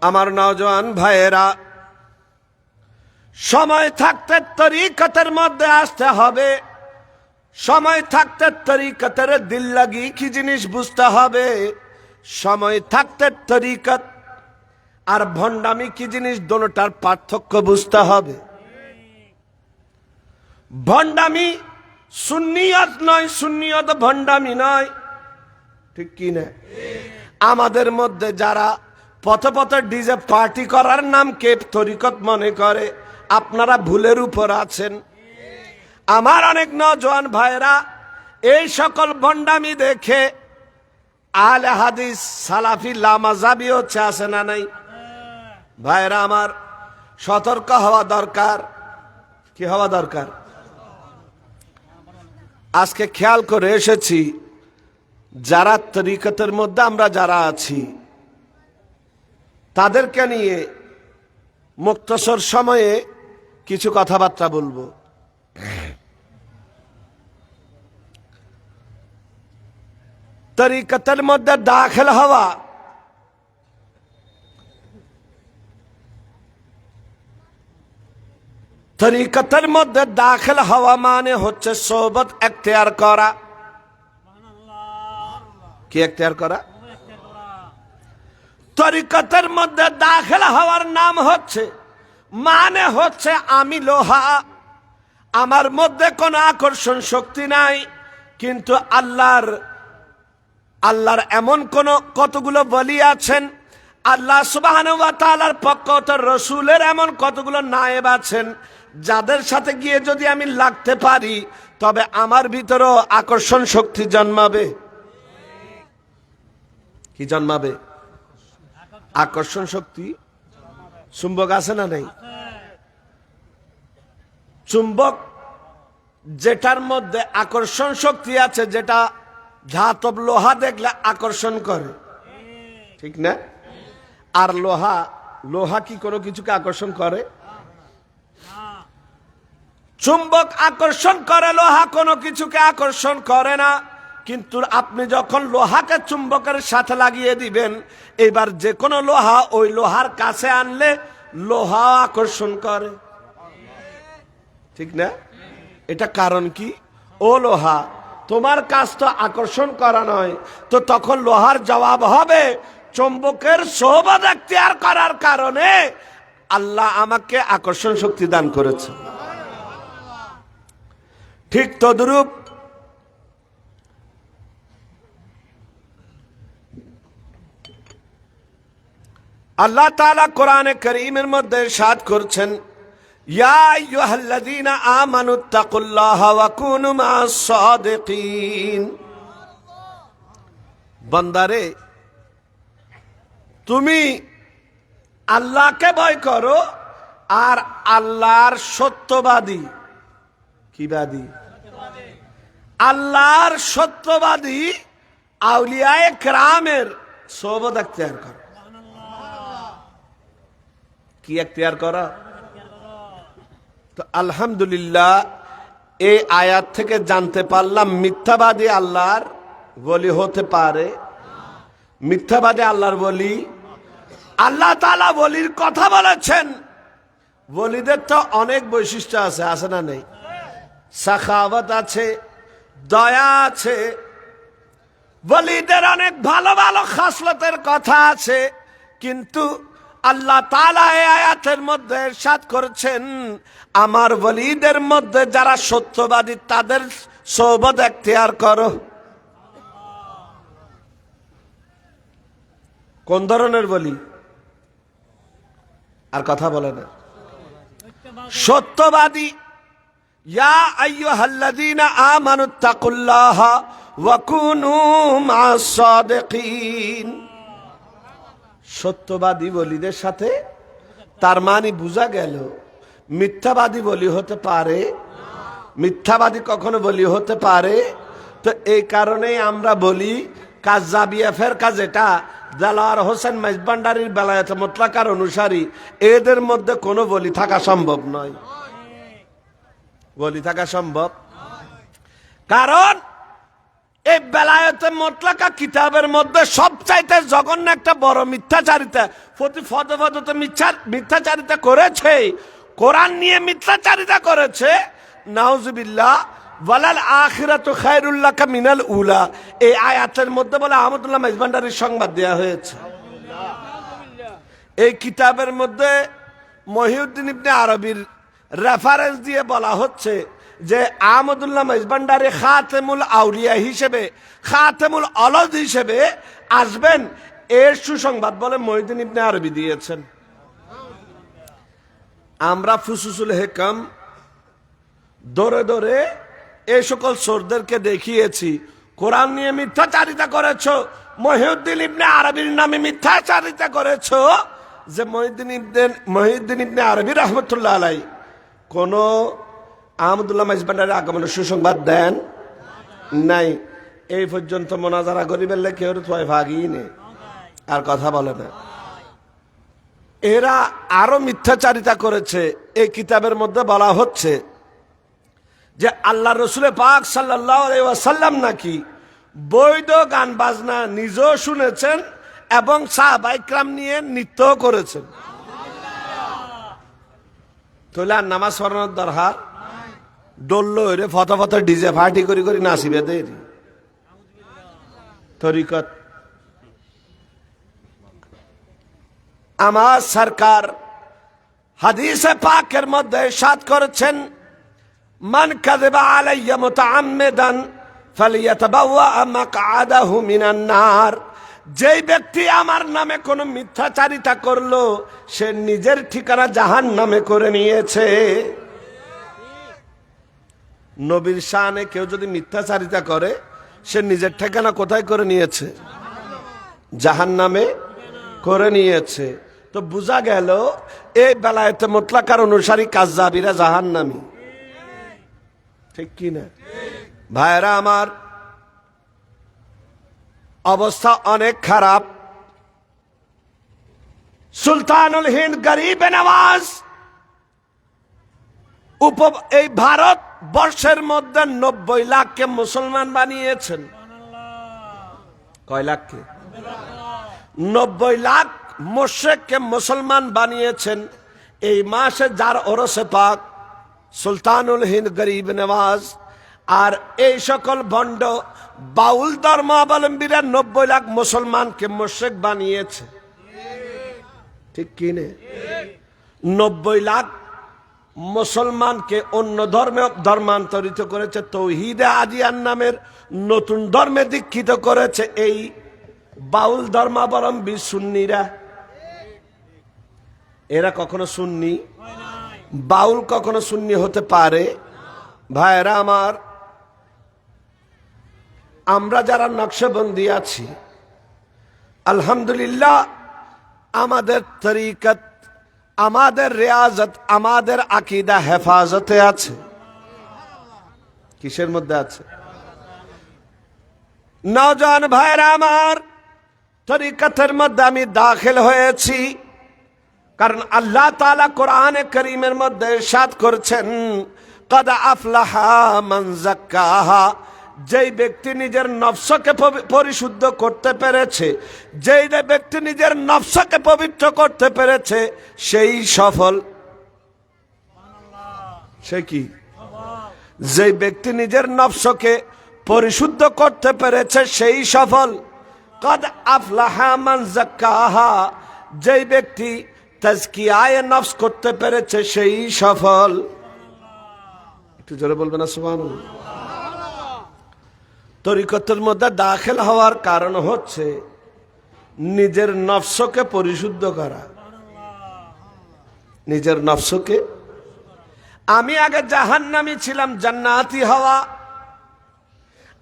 আমার নওজোয়ান ভাইয়েরা, সময় থাকতে তরিকতের মধ্যে আসতে হবে। সময় থাকতে তরিকতের দিল লাগি কি জিনিস বুঝতে হবে, সময় থাকতে তরিকত আর ভণ্ডামি কি জিনিস দোনোটার পার্থক্য বুঝতে হবে। ভণ্ডামি সুন্নিয়ত নয়, সুন্নিয়ত ভণ্ডামি নয়, ঠিক কি না? আমাদের মধ্যে যারা পথে পথে ডিজে পার্টি করার নামকে তরিকত মনে করে, আপনারা ভুলের উপর আছেন। আমার অনেক নওজোয়ান ভাইরা এই সকল ভণ্ডামি দেখে আহলে হাদিস সালাফি লামাযাবি হচ্ছে, আছে না নাই? ভাইরা আমার, সতর্ক হওয়া দরকার। কি হওয়া দরকার? আজকে খেয়াল করে এসেছি, যারা তরিকতের মধ্যে আমরা যারা আছি তাদেরকে নিয়ে মুক্তসর সময়ে কিছু কথাবার্তা বলবো। তরিকতের মধ্যে দাখিল হওয়া, তরিকতের মধ্যে দাখিল হওয়া মানে হচ্ছে সোহবত এখতিয়ার করা। কি এখতিয়ার করা? তরিকতের মধ্যে দাখিল হওয়ার নাম হচ্ছে, মানে হচ্ছে আমি লোহা, আমার মধ্যে কোনো আকর্ষণ শক্তি নাই, কিন্তু আল্লাহর এমন কতগুলো বলি আছেন, আল্লাহ সুবহানাহু ওয়া তাআলার পক্ষ হতে রাসূলের এমন কতগুলো নায়েব আছেন, যাদের সাথে গিয়ে যদি আমি লাগতে পারি তবে আমার ভিতরেও আকর্ষণ শক্তি জন্মাবে। কি জন্মাবে? আকর্ষণ শক্তি। চুম্বক আছে না নাই? চুম্বক যেটার মধ্যে আকর্ষণ শক্তি আছে, যেটা ধাতব লোহা দেখলে আকর্ষণ করে, ঠিক না? আর লোহা কি কোনো কিছুকে আকর্ষণ করে? চুম্বক আকর্ষণ করে, লোহা কোনো কিছুকে আকর্ষণ করে না। কিন্তু আপনি যখন লোহাকে চুম্বকের সাথে লাগিয়ে দিবেন, এবার যে কোনো লোহা ওই লোহার কাছে আনলে লোহা আকর্ষণ করে, ঠিক না? এটা কারণ কি? ও লোহা, তোমার কাজ তো আকর্ষণ করা নয়, তো তখন লোহার জবাব হবে চুম্বকের সোহবত এখতিয়ার করার কারণে আল্লাহ আমাকে আকর্ষণ শক্তি দান করেছে। ঠিক তদ্রূপ আল্লাহ তাআলা কোরআনে কারীমের মধ্যে ইরশাদ করছেন, ইয়া আইয়ুহাল্লাযীনা আমানুত্তাকুল্লাহা ওয়া কুনু মা'আস সাদিকিন। বান্দারে, তুমি আল্লাহকে ভয় করো আর আল্লাহর সত্যবাদী, কিবাদী? আল্লাহর সত্যবাদী আউলিয়ায়ে কেরামের সোহবত এখতিয়ার করো। কি এখতিয়ার করা? তো আলহামদুলিল্লাহ, এই আয়াত থেকে জানতে পারলাম মিথ্যাবাদী আল্লাহর বলি হতে পারে। মিথ্যাবাদী আল্লাহর বলি, আল্লাহ তাআলা বলির কথা বলেছেন। বলিদের তো অনেক বৈশিষ্ট্য আছে, আছে না নেই? সাখাওয়াত আছে, দয়া আছে, বলিদের অনেক ভালো ভালো খাসলতের কথা আছে। কিন্তু আল্লাহ তাআলা এই আয়াতের মধ্যে ইরশাদ করেছেন, আমার ওলিদের মধ্যে যারা সত্যবাদী তাদের সোহবত এখতিয়ার করো। কোন ধরনের বলি? আর কথা বলে না। সত্যবাদী। ইয়া আইয়ুহাল্লাযীনা আমানুত্তাকুল্লাহা ওয়া কুনু মা'আস সাদিকিন। সত্যবাদী বলিদের সাথে, তার মানে বোঝা গেল মিথ্যাবাদী বলি হতে পারে, মিথ্যাবাদী কখনো বলি হতে পারে। তো এই কারণেই আমরা বলি কাজ্জাবিয়া ফেরকা, যেটা দেলোয়ার হোসেন মাইজভান্ডারীর বেলায়েতে মুতলাকার অনুসারী, এদের মধ্যে কোনো বলি থাকা সম্ভব নয়। বলি থাকা সম্ভব, কারণ এই বেলায়েতে মুতলাকা কিতাবের মধ্যে সবচাইতে জঘন্য একটা বড় মিথ্যাচারিতা, প্রতি ফদফদতে মিথ্যাচারিতা করেছে, কোরআন নিয়ে মিথ্যাচারিতা করেছে। নাউজুবিল্লাহ, ওয়ালাল আখিরাতু খায়রুল লাকা মিনাল উলা। এই আয়াতের মধ্যে বলে আহমদুল্লাহ মাইজভান্ডারীর সংবাদ দেয়া হয়েছে। এই কিতাবের মধ্যে মহিউদ্দিন ইবনে আরবির রেফারেন্স দিয়ে বলা হচ্ছে যে আহমদুল্লাহ মাইজভান্ডারী খাতেমুল আউলিয়া হিসেবে, খাতেমুল অলদ হিসেবে আসবেন, এর সুসংবাদ বলে মহিউদ্দিন ইবনে আরবি দিয়েছেন। আমরা ফুসুসুল হেকাম দৌড়ে দৌড়ে এই সকল সোরদেরকে দেখিয়েছি, কোরআন নিয়ে মিথ্যাচারিতা করেছ, মহিউদ্দিন ইবনে আরবির নামে মিথ্যাচারিতা করেছ, যে মহিউদ্দিন ইবনে আরবি রহমতুল্লাহ আলাই কোন আহমদুল্লাহ মাইজভান্ডারীর আগমনের সুসংবাদ দেন নাই। এই পর্যন্ত মোনাজারা করিবেন কেউ তোয় ভাগই নেই, আর কথা বলে না। এরা আরো মিথ্যাচারিতা করেছে। এই কিতাবের মধ্যে বলা হচ্ছে যে আল্লাহ রসুল পাক সাল্লাল্লাহু আলাইহি ওয়াসাল্লাম নাকি বৈধ গান বাজনা নিজেও শুনেছেন এবং সাহাবায়ে কেরাম নিয়ে নৃত্য করেছেন। তাহলে আর নামাজ পড়ানোর দরকার ডলল রে ফটো ফটো ডিজে পার্টি করি করি নাচিবে দেরি তরিকত। আমার সরকার হাদিসে পাকের মধ্যে ইরশাদ করেছেন, মান কাযাবা আলাইয়া মুতাআম্মিদান ফালিয়াতাবাওয়া মাকআদাহু মিনান নার। যেই ব্যক্তি আমার নামে কোনো মিথ্যাচারিতা করলো সে নিজের ঠিকানা জাহান্নামে করে নিয়েছে। নবীর শানে কেউ যদি মিথ্যাচারিতা করে সে নিজের ঠিকানা কোথায় করে নিয়েছে? জাহান্নামে করে নিয়েছে। তো বোঝা গেল এই বেলায়েতে মুতলাকার অনুসারী কাজ্জাবিরা জাহান্নামী, ঠিক কি না ভাইরা আমার? অবস্থা অনেক খারাপ। সুলতানুল হিন্দ গরিব নওয়াজ এই ভারত বর্ষের মধ্যে 90 লাখকে মুসলমান বানিয়েছেন। কয় লাখকে? 90 লাখ মুশরিককে মুসলমান বানিয়েছেন। এই মাসে যার ওরসে পাক সুলতানুল হিন্দ গরিব নওয়াজ আর এই সকল ভণ্ড বাউল ধর্মাবলম্বীরা 90 লাখ মুসলমানকে মুশরিক বানিয়েছে, ঠিক কি না? 90 লাখ মুসলমানকে অন্য ধর্মে ধর্মান্তরিত করেছে, তৌহিদে আদিয়ান নামের নতুন ধর্মে দীক্ষিত করেছে এই বাউল ধর্মাবলম্বী সুন্নিরা। এরা কখনো সুন্নি, বাউল কখনো সুন্নি হতে পারে? ভাইরা আমার, আমরা যারা নকশবন্দি আছি আলহামদুলিল্লাহ আমাদের তরিকত, আমাদের রিয়াজত, আমাদের আকীদা হেফাজতে আছে। কিসের মধ্যে আছে? নওজোয়ান ভাইরা আমার, তরিকতের মধ্যে আমি দাখিল হয়েছি, কারণ আল্লাহ তাআলা কোরআনে কারীমের মধ্যে ইরশাদ করেছেন, কদ আফলাহা মান যাক্কাহা। যেই ব্যক্তি নিজের নফসকে পরিশুদ্ধ করতে পেরেছে, যেই ব্যক্তি নিজের নফসকে পবিত্র করতে পেরেছে সেই সফল। সে কি? যেই ব্যক্তি নিজের নফসকে পরিশুদ্ধ করতে পেরেছে সেই সফল। কদ আফলাহা মান যাক্কাহা। যেই ব্যক্তি তাজকিয়ায়ে নফস করতে পেরেছে সেই সফল। একটু জোরে বলবেন না সুবহানাল্লাহ। তরিকতের মধ্যে দাখিল হওয়ার কারণ হচ্ছে নিজের নফসকে পরিশুদ্ধ করা। নিজের নফসকে, আমি আগে জাহান্নামী ছিলাম, জান্নাতি হওয়া।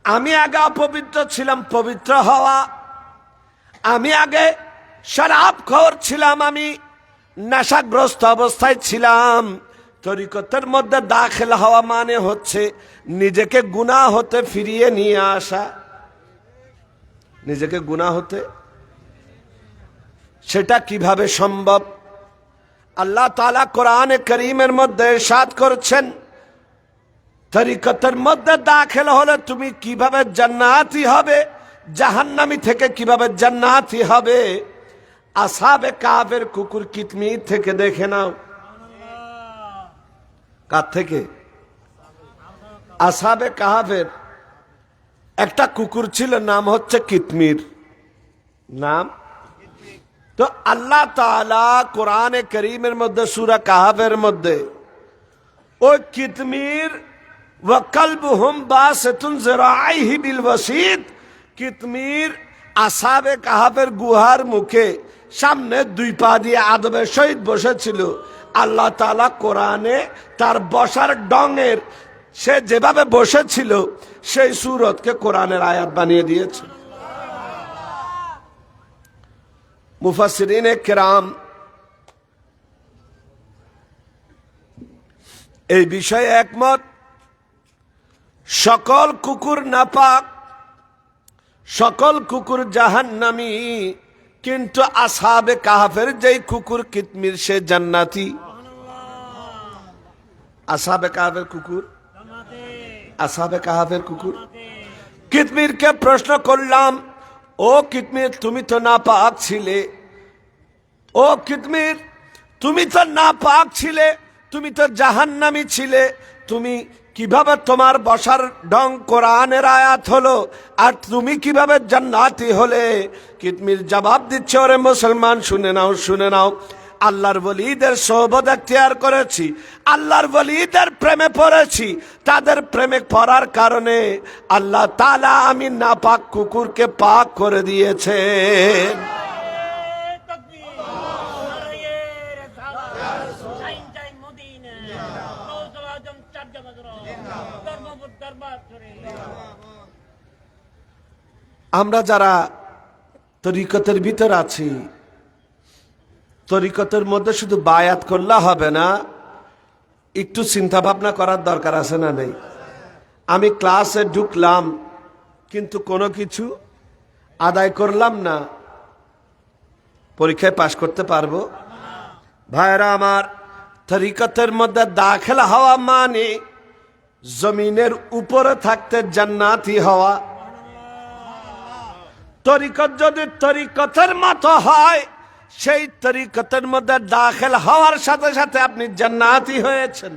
আমি আগে অপবিত্র ছিলাম, পবিত্র হওয়া। আমি আগে শরাবখোর ছিলাম, আমি নেশাগ্রস্ত অবস্থায় ছিলাম। তরিকতের মধ্যে দাখিল হওয়া মানে হচ্ছে নিজেকে গুনাহ হতে ফিরিয়ে নিয়ে আসা। নিজেকে গুনাহ হতে, সেটা কিভাবে সম্ভব? আল্লাহ তাআলা কোরআনে কারীমের মধ্যে ইরশাদ করেছেন, তরিকতের মধ্যে দাখিল হলে তুমি কিভাবে জান্নাতি হবে, জাহান্নামী থেকে কিভাবে জান্নাতি হবে? আসহাবে কাফের কুকুর কিতমির থেকে দেখে নাও। কার থেকে? আসহাবে কাহাফের একটা কুকুর ছিল, নাম হচ্ছে কিতমির। নাম তো আল্লাহ তাআলা কোরআনে কারীমের মধ্যে সূরা কাহাফের মধ্যে ওই কিতমির ওয়া কালবুহুম বাসিতুন যিরাইহি বিল ওয়াসিদ, কিতমির আসহাবে কাহাফের গুহার মুখে সামনে দুই পা দিয়ে আদবের সহিত বসেছিল। আল্লাহ তাআলা কোরআনে তার বসার ডঙের সে যেভাবে বসেছিল সেই সূরতকে কোরআনের আয়াত বানিয়ে দিয়েছে। মুফাসসিরিনে কেরাম এই বিষয়ে একমত, সকল কুকুর নাপাক, সকল কুকুর জাহান্নামী, কিন্তু আসহাবে কাহাফের যেই কুকুর কিতমির সে জান্নাতি। আসহাবে কাহাফের কুকুর, আসহাবে কাহাফের কুকুর। কিতমিরকে প্রশ্ন করলাম, ও কিতমির তুমি তো নাপাক ছিলে, ও কিতমির তুমি তো নাপাক ছিলে, তুমি তো জাহান্নামী ছিলে, তুমি কিভাবে তোমার বসার ঢং কোরআনের আয়াত হলো, আর তুমি কিভাবে জান্নাতি হলে? কিতমির জবাব দিচ্ছে, ওরে মুসলমান শুনে নাও, শুনে নাও, আল্লাহর ওলীদের সোহবত এখতিয়ার করেছি, আল্লাহর ওলীদের প্রেমে পড়েছি, তাদের প্রেমে পড়ার কারণে আল্লাহ তাআলা আমি নাপাক কুকুরকে পাক করে দিয়েছেন। আমরা যারা তরিকতের ভিতর আছি, তরিকতের মধ্যে শুধু বায়াত করলে হবে না, একটু চিন্তা ভাবনা করার দরকার আছে না নেই? আমি ক্লাসে ঢুকলাম কিন্তু কোনো কিছু আদায় করলাম না, পরীক্ষায় পাশ করতে পারবো? ভাইরা আমার, তরিকতের মধ্যে দাখিল হওয়া মানে জমিনের উপরে থাকতে জান্নাতি হওয়া। তরিকত যদি তরিকতের মতো হয়, সেই তরিকতের মধ্যে দাখিল হওয়ার সাথে সাথে আপনি জান্নাতি হয়েছেন।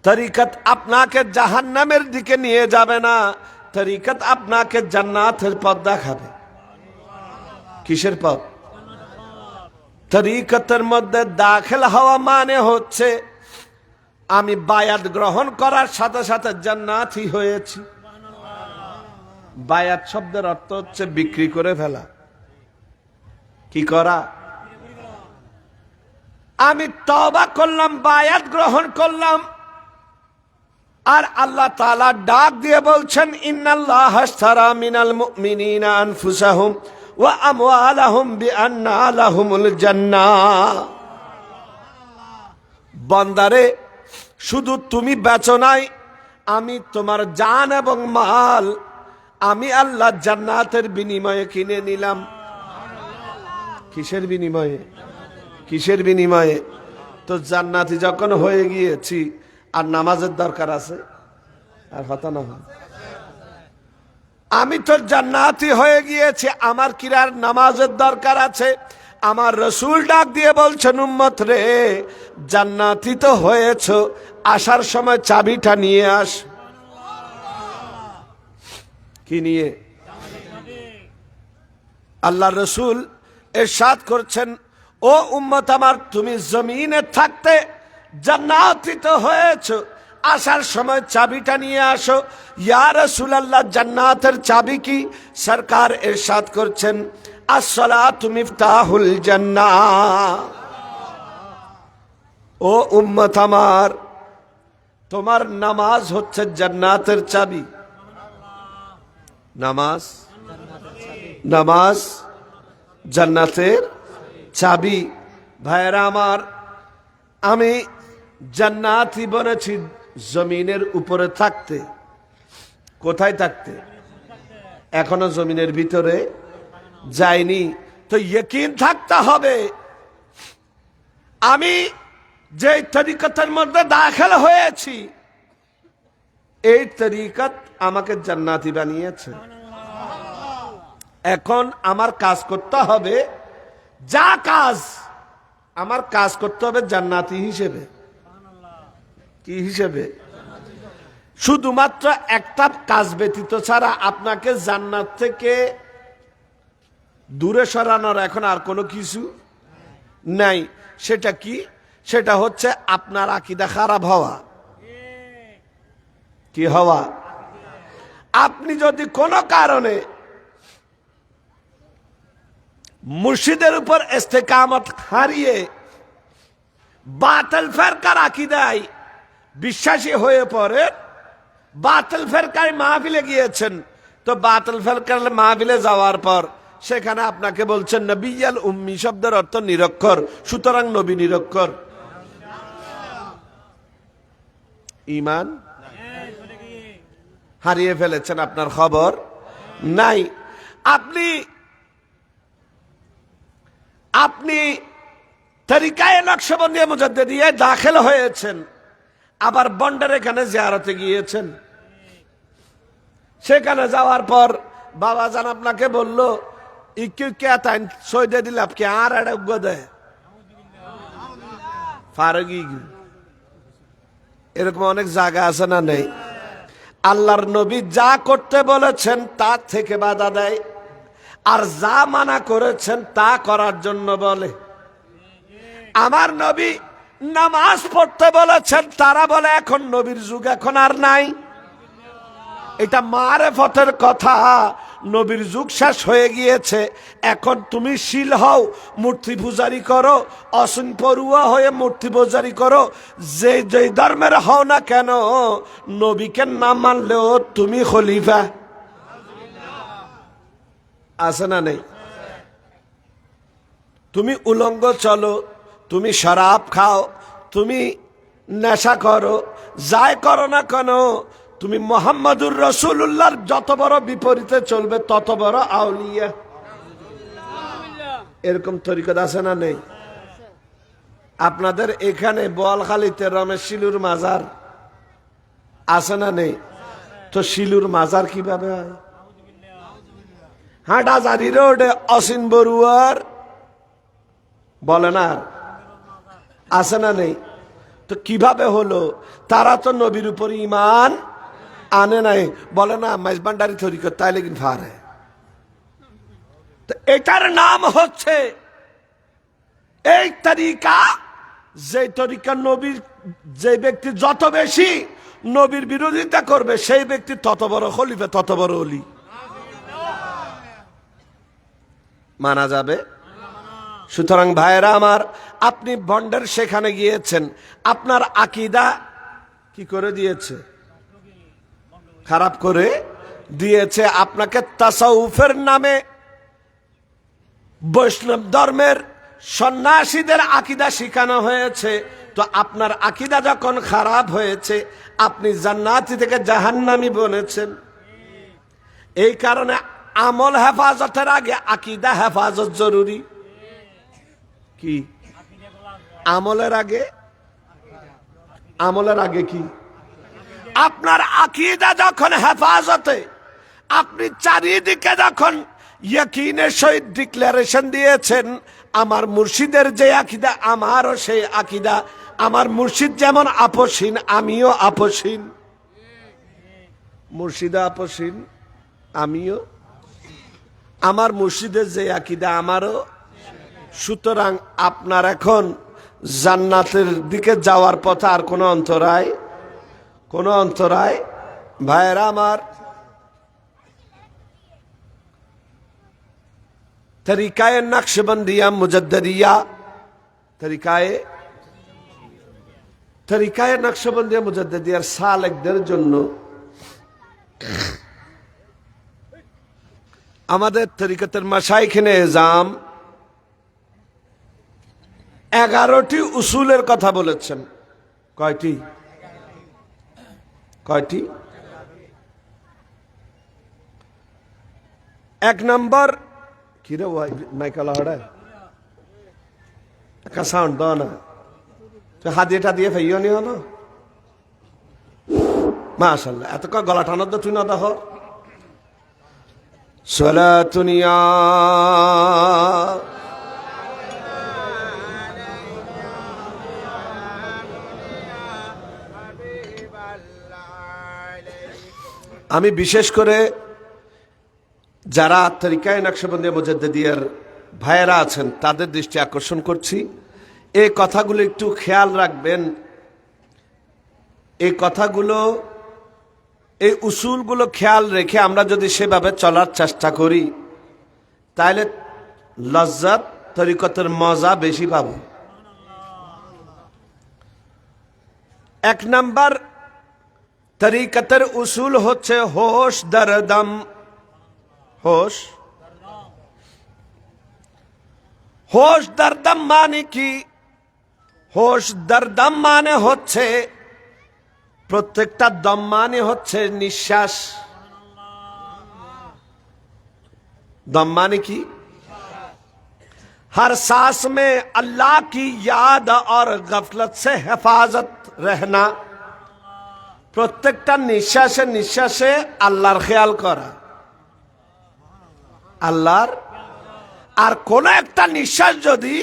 তরিকত আপনাকে জাহান্নামের দিকে নিয়ে যাবে না, তরিকত আপনাকে জান্নাতের পথ দেখাবে। কিসের পথ? তরিকতের মধ্যে দাখিল হওয়া মানে হচ্ছে আমি বায়াত গ্রহণ করার সাথে সাথে জান্নাতি হয়েছি। বায়াত শব্দের অর্থ হচ্ছে বিক্রি করে ফেলা। কি করা? আমি তওবা করলাম, বায়াত গ্রহণ করলাম, আর আল্লাহ তাআলা ডাক দিয়ে বলছেন, ইন্নাল্লাহা আশতারা মিনাল মুমিনিনা আনফুসাহুম ওয়া আমওয়ালাহুম বিআন্না লাহুমুল জান্নাহ। বান্দারে, শুধু তুমি বেচো নাই, আমি তোমার জান এবং মাল আমি আল্লাহ জান্নাতের বিনিময়ে কিনে নিলাম। কিসের বিনিময়ে? কিসের বিনিময়ে? তো জান্নাতি যখন হয়ে গিয়েছি, আর নামাজের দরকার আছে? আর কথা না, আমি তো জান্নাতি হয়ে গিয়েছি, আমার কিরার নামাজের দরকার আছে? আমার রাসূল ডাক দিয়ে বলছেন, উম্মত রে, জান্নাতি তো হয়েছো, আসার সময় চাবিটা নিয়ে আস। কি নিয়ে? আল্লাহ রাসূল ইরশাদ করছেন, ও উম্মত আমার, তুমি জমিনে থাকতে জান্নাতি তো হয়েছো, আসার সময় চাবিটা নিয়ে আসো। ইয়া রাসূলুল্লাহ, জান্নাতের চাবি কি? সরকার ইরশাদ করছেন, আসসালাতু মিফতাহুল জান্নাহ। ও উম্মত আমার, তোমার নামাজ হচ্ছে জান্নাতের চাবি। নামাজ, নামাজ জান্নাতের চাবি। ভাইরা আমার, আমি জান্নাতি বনেছি জমিনের উপরে থাকতে। কোথায় থাকতে? এখনো জমিনের ভিতরে যাইনি। তো ইয়াকিন থাকতে হবে, আমি যে তরিকতের মধ্যে দাখিল হয়েছি, এই তরিকত আমাকে জান্নাতি বানিয়েছে। এখন আমার কাজ করতে হবে, যা কাজ আমার কাজ করতে হবে জান্নাতি হিসেবে। কি হিসেবে? শুধুমাত্র একটা কাজ ব্যতীত ছাড়া আপনাকে জান্নাত থেকে দূরে সরানোর এখন আর কোনো কিছু নাই। সেটা কি? সেটা হচ্ছে আপনার আকীদা খারাপ হওয়া। কি হওয়া? আপনি যদি কোনো কারণে মুর্শিদের উপর ইস্তেকামত হারিয়ে বাতিল ফেরকার আকীদায় বিশ্বাসী হয়ে পড়ে, বাতিল ফেরকায় মাহফিলে গিয়েছেন, তো বাতিল ফেরকার মাহফিলে যাওয়ার পর সেখানে আপনাকে বলছেন নবিয়াল উম্মি শব্দের অর্থ নিরক্ষর, সুতরাং নবী নিরক্ষর। ঈমান হারিয়ে ফেলেছেন, আপনার খবর নাই। আপনি তরিকায়ে নকশবন্দিয়া মুজাদ্দিদিয়ায় দাখিল হয়েছেন, আবার বন্ডার এখানে জিয়ারতে গিয়েছেন। সেখানে যাওয়ার পর বাবা জান আপনাকে বলল সৈদে দিল আপনি আর দেয় ফারুকি। এরকম অনেক জায়গা আছে না নেই? আল্লাহর নবী যা করতে বলেছেন তার থেকে বাধা দেয়, আর যা মানা করেছেন তা করার জন্য বলে। আমার নবী নামাজ পড়তে বলেছেন, তারা বলে এখন নবীর যুগ এখন আর নাই। এটা মারেফতের কথা, নবীর যুগ শেষ হয়ে গিয়েছে, এখন তুমি শিল হও, মূর্তি পূজারি করো, অসীম পড়ুয়া হয়ে মূর্তি পূজারি করো, যে যে ধর্মের হও না কেন, নবীকে না মানলেও তুমি খলিফা। আছে না নেই? তুমি উলঙ্গ চলো, তুমি শরাব খাও, তুমি নেশা করো, যাই করো না কেন, তুমি মুহাম্মদুর রাসূলুল্লাহর যত বড় বিপরীতে চলবে তত বড় আউলিয়া। এরকম তরিকত আছে না নেই? আপনাদের এখানে বোয়ালখালীতে রমেশ শিলুর মাজার আছে না নেই? তো শিলুর মাজার কিভাবে হয়? হাটহাজারী রোডে অসীম বড়ুয়ার বলে না, আছে না নেই? তো কিভাবে হলো? তারা তো নবীর উপর ঈমান আনে নাই, বলে না মাইজবান্ডারি তরিকত, তাই লেকিন ফারে। তো এটার নাম হচ্ছে এই তরিকা, যে তরিকা নবীর, যে ব্যক্তি যত বেশি নবীর বিরোধিতা করবে সেই ব্যক্তি তত বড় খলিফা, তত বড় ওলি। মানা যাবে? সুতরাং ভাইরা আমার, আপনি বন্ডের সেখানে গিয়েছেন, আপনার আকীদা কি করে দিয়েছে? খারাপ করে দিয়েছে। আপনাকে তাসাউফের নামে বৈষ্ণব ধর্মের সন্ন্যাসীদের আকীদা শিখানো হয়েছে। তো আপনার আকীদা যখন খারাপ হয়েছে, আপনি জান্নাতি থেকে জাহান্নামী বনেছেন। এই কারণে আমল হেফাজতের আগে আকীদা হেফাজত জরুরি। কি আমলের আগে? আমলের আগে কি? আপনার আকীদা যখন হেফাজতে, আপনি চারিদিকে যখন ইয়াকিনের সহিত ডিক্লারেশন দিয়েছেন আমার মুর্শিদের যে আকীদা আমারও সেই আকীদা, আমার মুর্শিদ যেমন আপসহীন আমিও আপসহীন, মুর্শিদা আপসহীন আমিও, আমার মুর্শিদের যে আকীদা আমারও। সুতরাং আপনার এখন জান্নাতের দিকে যাওয়ার পথে আর কোনো অন্তরায় ভাইয়েরা আমার, তরিকায়ে নকশবন্দিয়া মুজাদ্দিদিয়া, তরিকায়ে নকশবন্দিয়া মুজাদ্দিদিয়ার সালেকদের জন্য আমাদের তরিকতের মাশায়েখে এজাম 11টি উসুলের কথা বলেছেন। কয়টি? এক নম্বর কি রে ভাই, মাইকাল হড়ে একটা সাউন্ড দাও না, হাদিয়েটা দিয়ে ফাইও নি হলো। মাশাআল্লাহ, এত গলা টানার তুই না দেখ। সালাতুনিয়া আমি বিশেষ করে যারা তরিকায়ে নকশবন্দিয়া মুজাদ্দিদিয়ার ভাইয়েরা আছেন তাদের দৃষ্টি আকর্ষণ করছি, এই কথাগুলো একটু খেয়াল রাখবেন। এই কথাগুলো, এই উসুলগুলো খেয়াল রেখে আমরা যদি সেভাবে চলার চেষ্টা করি তাহলে লজ্জাত তরিকতের মজা বেশি পাব। এক নাম্বার তরিকতের উসুল হচ্ছে হোশ দরদম। হোশ হোশ দরদম মানে কি? হোশ দরদম মানে হচ্ছে প্রত্যেকটা দম মানে হচ্ছে নিঃশ্বাস। दम माने की हर सांस में अल्लाह की याद और गफलत से हेफाजत रहना। প্রত্যেকটা নিঃশ্বাসে নিঃশ্বাসে আল্লাহর খেয়াল করা, আল্লাহর। আর কোন একটা নিঃশ্বাস যদি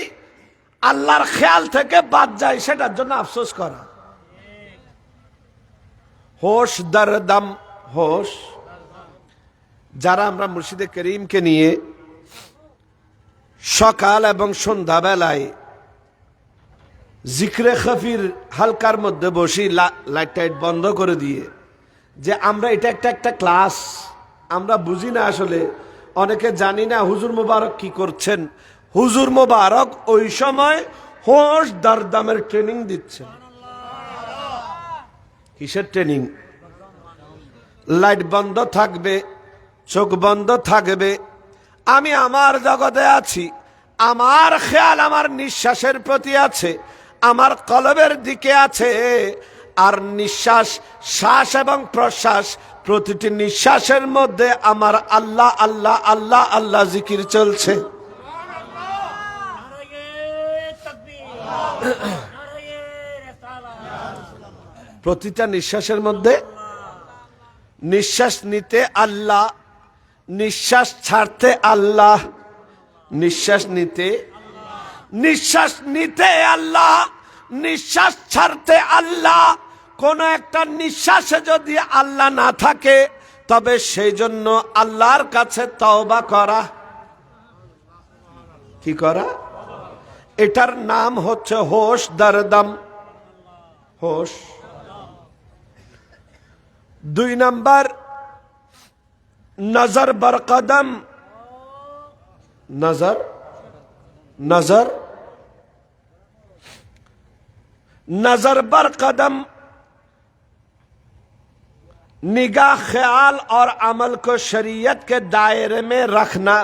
আল্লাহর খেয়াল থেকে বাদ যায় সেটার জন্য আফসোস করা। হোশ দরদম, হোশ। যারা আমরা মুর্শিদে করিমকে নিয়ে সকাল এবং সন্ধ্যাবেলায় জিক্রে খফির হালকার মধ্যে বসি, লাইট টাইট বন্ধ করে দিয়ে, যে আমরা এটা একটা ক্লাস, আমরা বুঝি না আসলে, অনেকে জানি না হুজুর মোবারক কি করছেন। হুজুর মোবারক ওই সময় হোশ দরদমের ট্রেনিং দিচ্ছেন। কিসের ট্রেনিং? লাইট বন্ধ থাকবে, চোখ বন্ধ থাকবে, আমি আমার জগতে আছি, আমার খেয়াল আমার নিঃশ্বাসের প্রতি আছে, আমার কলবের দিকে আছে। আর নিঃশ্বাস, শ্বাস এবং প্রশ্বাস, প্রতিটি নিঃশ্বাসের মধ্যে আমার আল্লাহ আল্লাহ আল্লাহ আল্লাহ জিকির চলছে। প্রতিটা নিঃশ্বাসের মধ্যে, নিঃশ্বাস নিতে আল্লাহ, নিঃশ্বাস ছাড়তে আল্লাহ, নিঃশ্বাস নিতে, নিঃশ্বাস নিতে আল্লাহ, নিঃশ্বাস ছাড়তে আল্লাহ। কোন একটা নিঃশ্বাসে যদি আল্লাহ না থাকে তবে সেই জন্য আল্লাহর কাছে তওবা করা। কি করা? এটার নাম হচ্ছে হোশ দরদম, হোশ। দুই নাম্বার নজর বরকদম। नजर, नजर, नजर बर कदम, निगाह ख्याल और अमल को शरीयत के दायरे में रखना।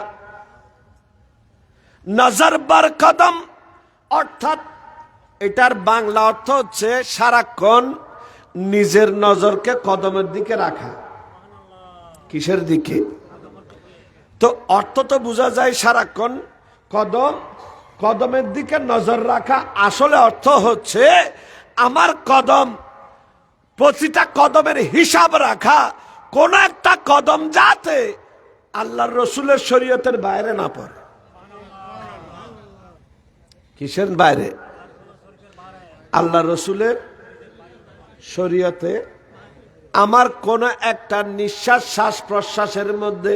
नजर बर कदम অর্থাৎ এটার বাংলা অর্থ হচ্ছে সারাক্ষণ নিজের নজরকে কদমের দিকে রাখা। কিসের দিকে? তো অর্থ তো বোঝা যায় সারাক্ষণ কদম, কদমের দিকে নজর রাখা। আসলে অর্থ হচ্ছে আমার কদম, প্রতিটা কদমের হিসাব রাখা। কোন একটা কদম যাতে আল্লাহর রসুলের শরীয়তের বাইরে না পড়ে। কিসের বাইরে? আল্লাহ রসুলের শরীয়তে। আমার কোন একটা নিঃশ্বাস, শ্বাস প্রশ্বাসের মধ্যে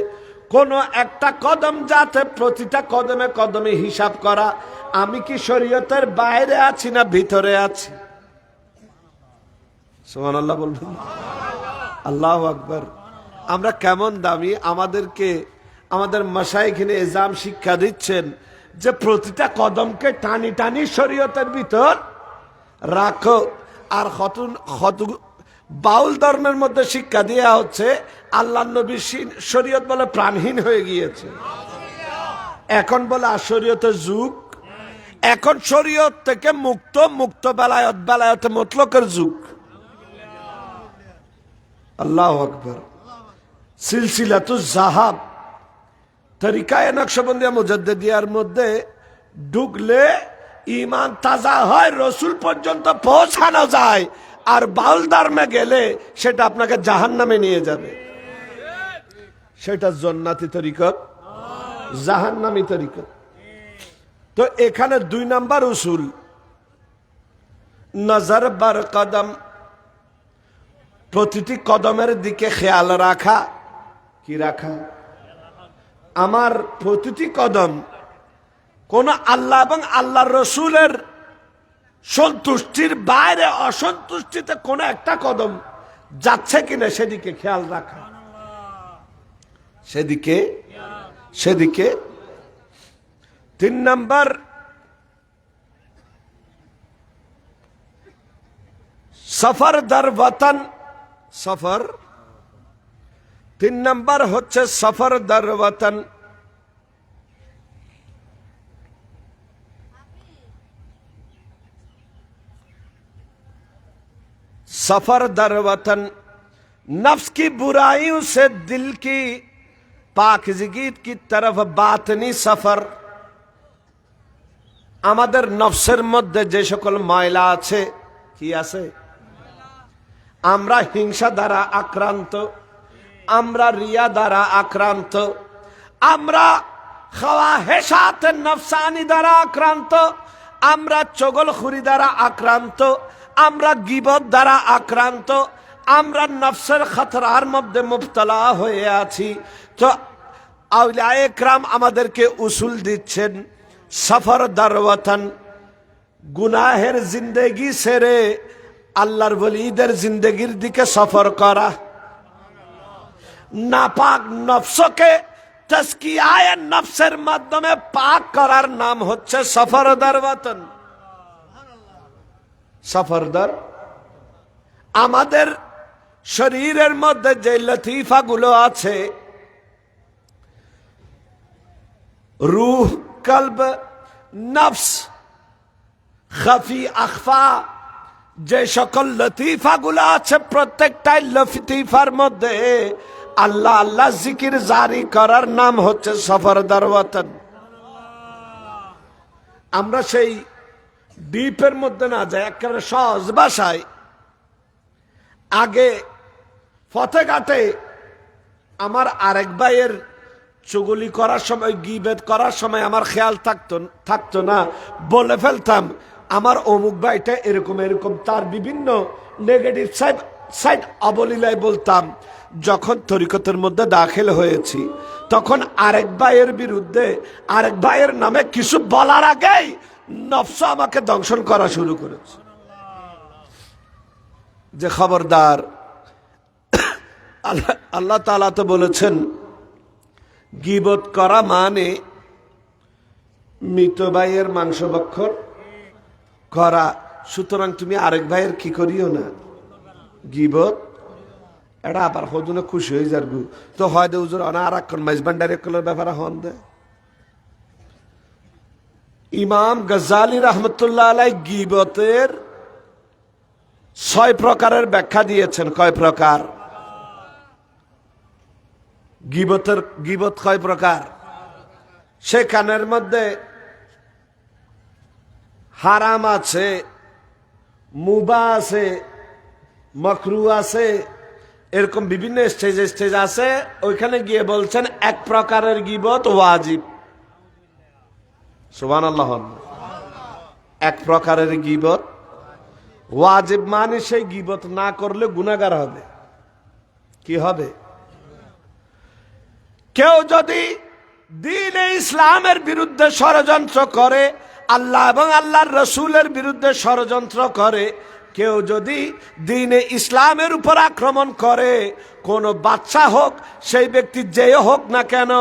কোন একটা কদম যাতে প্রতিটা কদমে কদমে হিসাব করা, আমি কি শরীয়তের বাইরে আছি না ভিতরে আছি? সুবহানাল্লাহ বলবেন। আল্লাহু আকবার। আমরা কেমন দামি! আমাদেরকে আমাদের মাশায়েখিনে ইজাম শিক্ষা দিচ্ছেন যে প্রতিটা কদমকে টানি টানি শরীয়তের ভিতর রাখো। আর বাউল ধর্মের মধ্যে শিক্ষা দেওয়া হচ্ছে আল্লাহ নবীর শরীয়ত বলে প্রাণহীন হয়ে গিয়েছে। এখন বলে আশরীয়তের যুগ, এখন শরীয়ত থেকে মুক্ত, মুক্ত বেলায়ত, বেলায়তে মুতলকের যুগ। আল্লাহু আকবার। সিলসিলাতুজ যাহাব তরিকায়ে নকশবন্দিয়া মুজাদ্দিদিয়ার মধ্যে ঢুকলে ঈমান তাজা হয়, রসুল পর্যন্ত পৌঁছানো যায়। আর বাউল ধর্মে গেলে সেটা আপনাকে জাহান্নামে নিয়ে যাবে। সেটা জান্নাতি তরিকত, জাহান্নামী তরিকত। তো এখানে দুই নাম্বার উসুল নজর বার কদম। প্রতিটি কদমের দিকে খেয়াল রাখা। কি রাখা? আমার প্রতিটি কদম কোন আল্লাহ এবং আল্লাহর রসুলের সন্তুষ্টির বাইরে অসন্তুষ্টিতে কোন একটা কদম যাচ্ছে কিনা সেদিকে খেয়াল রাখা। সেদিকে 3 নাম্বার, সফর দর ওয়াতন। সফর 3 নাম্বার হচ্ছে সফর দর ওয়াতন। सफर दर वतन, नफ्स की बुराइयों से दिल की पाकिज़गी की तरफ बातनी सफर। আমাদের নফসের মধ্যে যে সকল ময়লা আছে, কি আছে? আমরা হিংসা দ্বারা আক্রান্ত, আমরা রিয়া দ্বারা আক্রান্ত, আমরা খাওয়াহেসাত নফসানি দ্বারা আক্রান্ত, আমরা চগলখুরি দ্বারা আক্রান্ত, আমরা গীবত দ্বারা আক্রান্ত, আমরা নফসের খতরার মধ্যে মুবতলা হয়ে আছি। তো আউলিয়ায়ে কেরাম আমাদেরকে উসুল দিচ্ছেন, সফর দর ওয়াতন, গুনাহের জিন্দেগি সেরে আল্লাহর ওলিদের জিন্দেগির দিকে সফর করা। নাপাক নফসকে তাজকিয়ায়ে নফসের মাধ্যমে পাক করার নাম হচ্ছে সফর দর ওয়াতন। সফরদার। আমাদের শরীরের মধ্যে যে লতিফা গুলো আছে, রূহ, কলব, নফস, খাফি, আখফা, যে সকল লতিফা গুলো আছে, প্রত্যেকটাই লতিফার মধ্যে আল্লাহ আল্লাহ জিকির জারি করার নাম হচ্ছে সফর দর ওয়াতন। আমরা সেই ডিপের মধ্যে না যায়, একেবারে সহজ ভাষায়, আগে ফতেঘাটে আমার আরেক ভাইয়ের চুগলি করার সময়, গীবত করার সময় আমার খেয়াল থাকতো না, বলে ফেলতাম আমার অমুক ভাইটা এরকম এরকম, তার বিভিন্ন নেগেটিভ সাইড অবলীলায় বলতাম। যখন তরিকতের মধ্যে দাখিল হয়েছি, তখন আরেক ভাইয়ের বিরুদ্ধে, আরেক ভাইয়ের নামে কিছু বলার আগেই নফস আমাকে দংশন করা শুরু করেছে, যে খবরদার। আল্লাহ তাআলা তো বলেছেন গীবত করা মানে মৃত ভাইয়ের মাংস ভক্ষণ করা। সুতরাং তুমি আরেক ভাইয়ের কি করিও না, গীবত। এটা আবার হজুনে খুশি হয়ে যার গু তো হয় দে হুজুর অনা আর এখন মেজবান্ডারের ব্যাপারে হন দে। ইমাম গজ্জালী রহমতুল্লাহ আলাই গীবতের 6 প্রকারের ব্যাখ্যা দিয়েছেন। কয় প্রকার? গীবত কয় প্রকার? সেখানের মধ্যে হারাম আছে, মুবা আছে, মাকরু আছে, এরকম বিভিন্ন স্টেজ আছে। ওইখানে গিয়ে বলছেন এক প্রকারের গীবত ওয়াজিব। সুবহানাল্লাহ। এক প্রকারের গীবত ওয়াজিব মানে সেই গীবত না করলে গুনাহগার হবে। কি হবে? কেউ যদি দ্বীনে ইসলামের বিরুদ্ধে ষড়যন্ত্র করে, আল্লাহ এবং আল্লাহর রসুলের বিরুদ্ধে ষড়যন্ত্র করে, কেউ যদি দ্বীনে ইসলামের উপর আক্রমণ করে, কোন বাদশা হোক, সেই ব্যক্তি যেই হোক না কেন,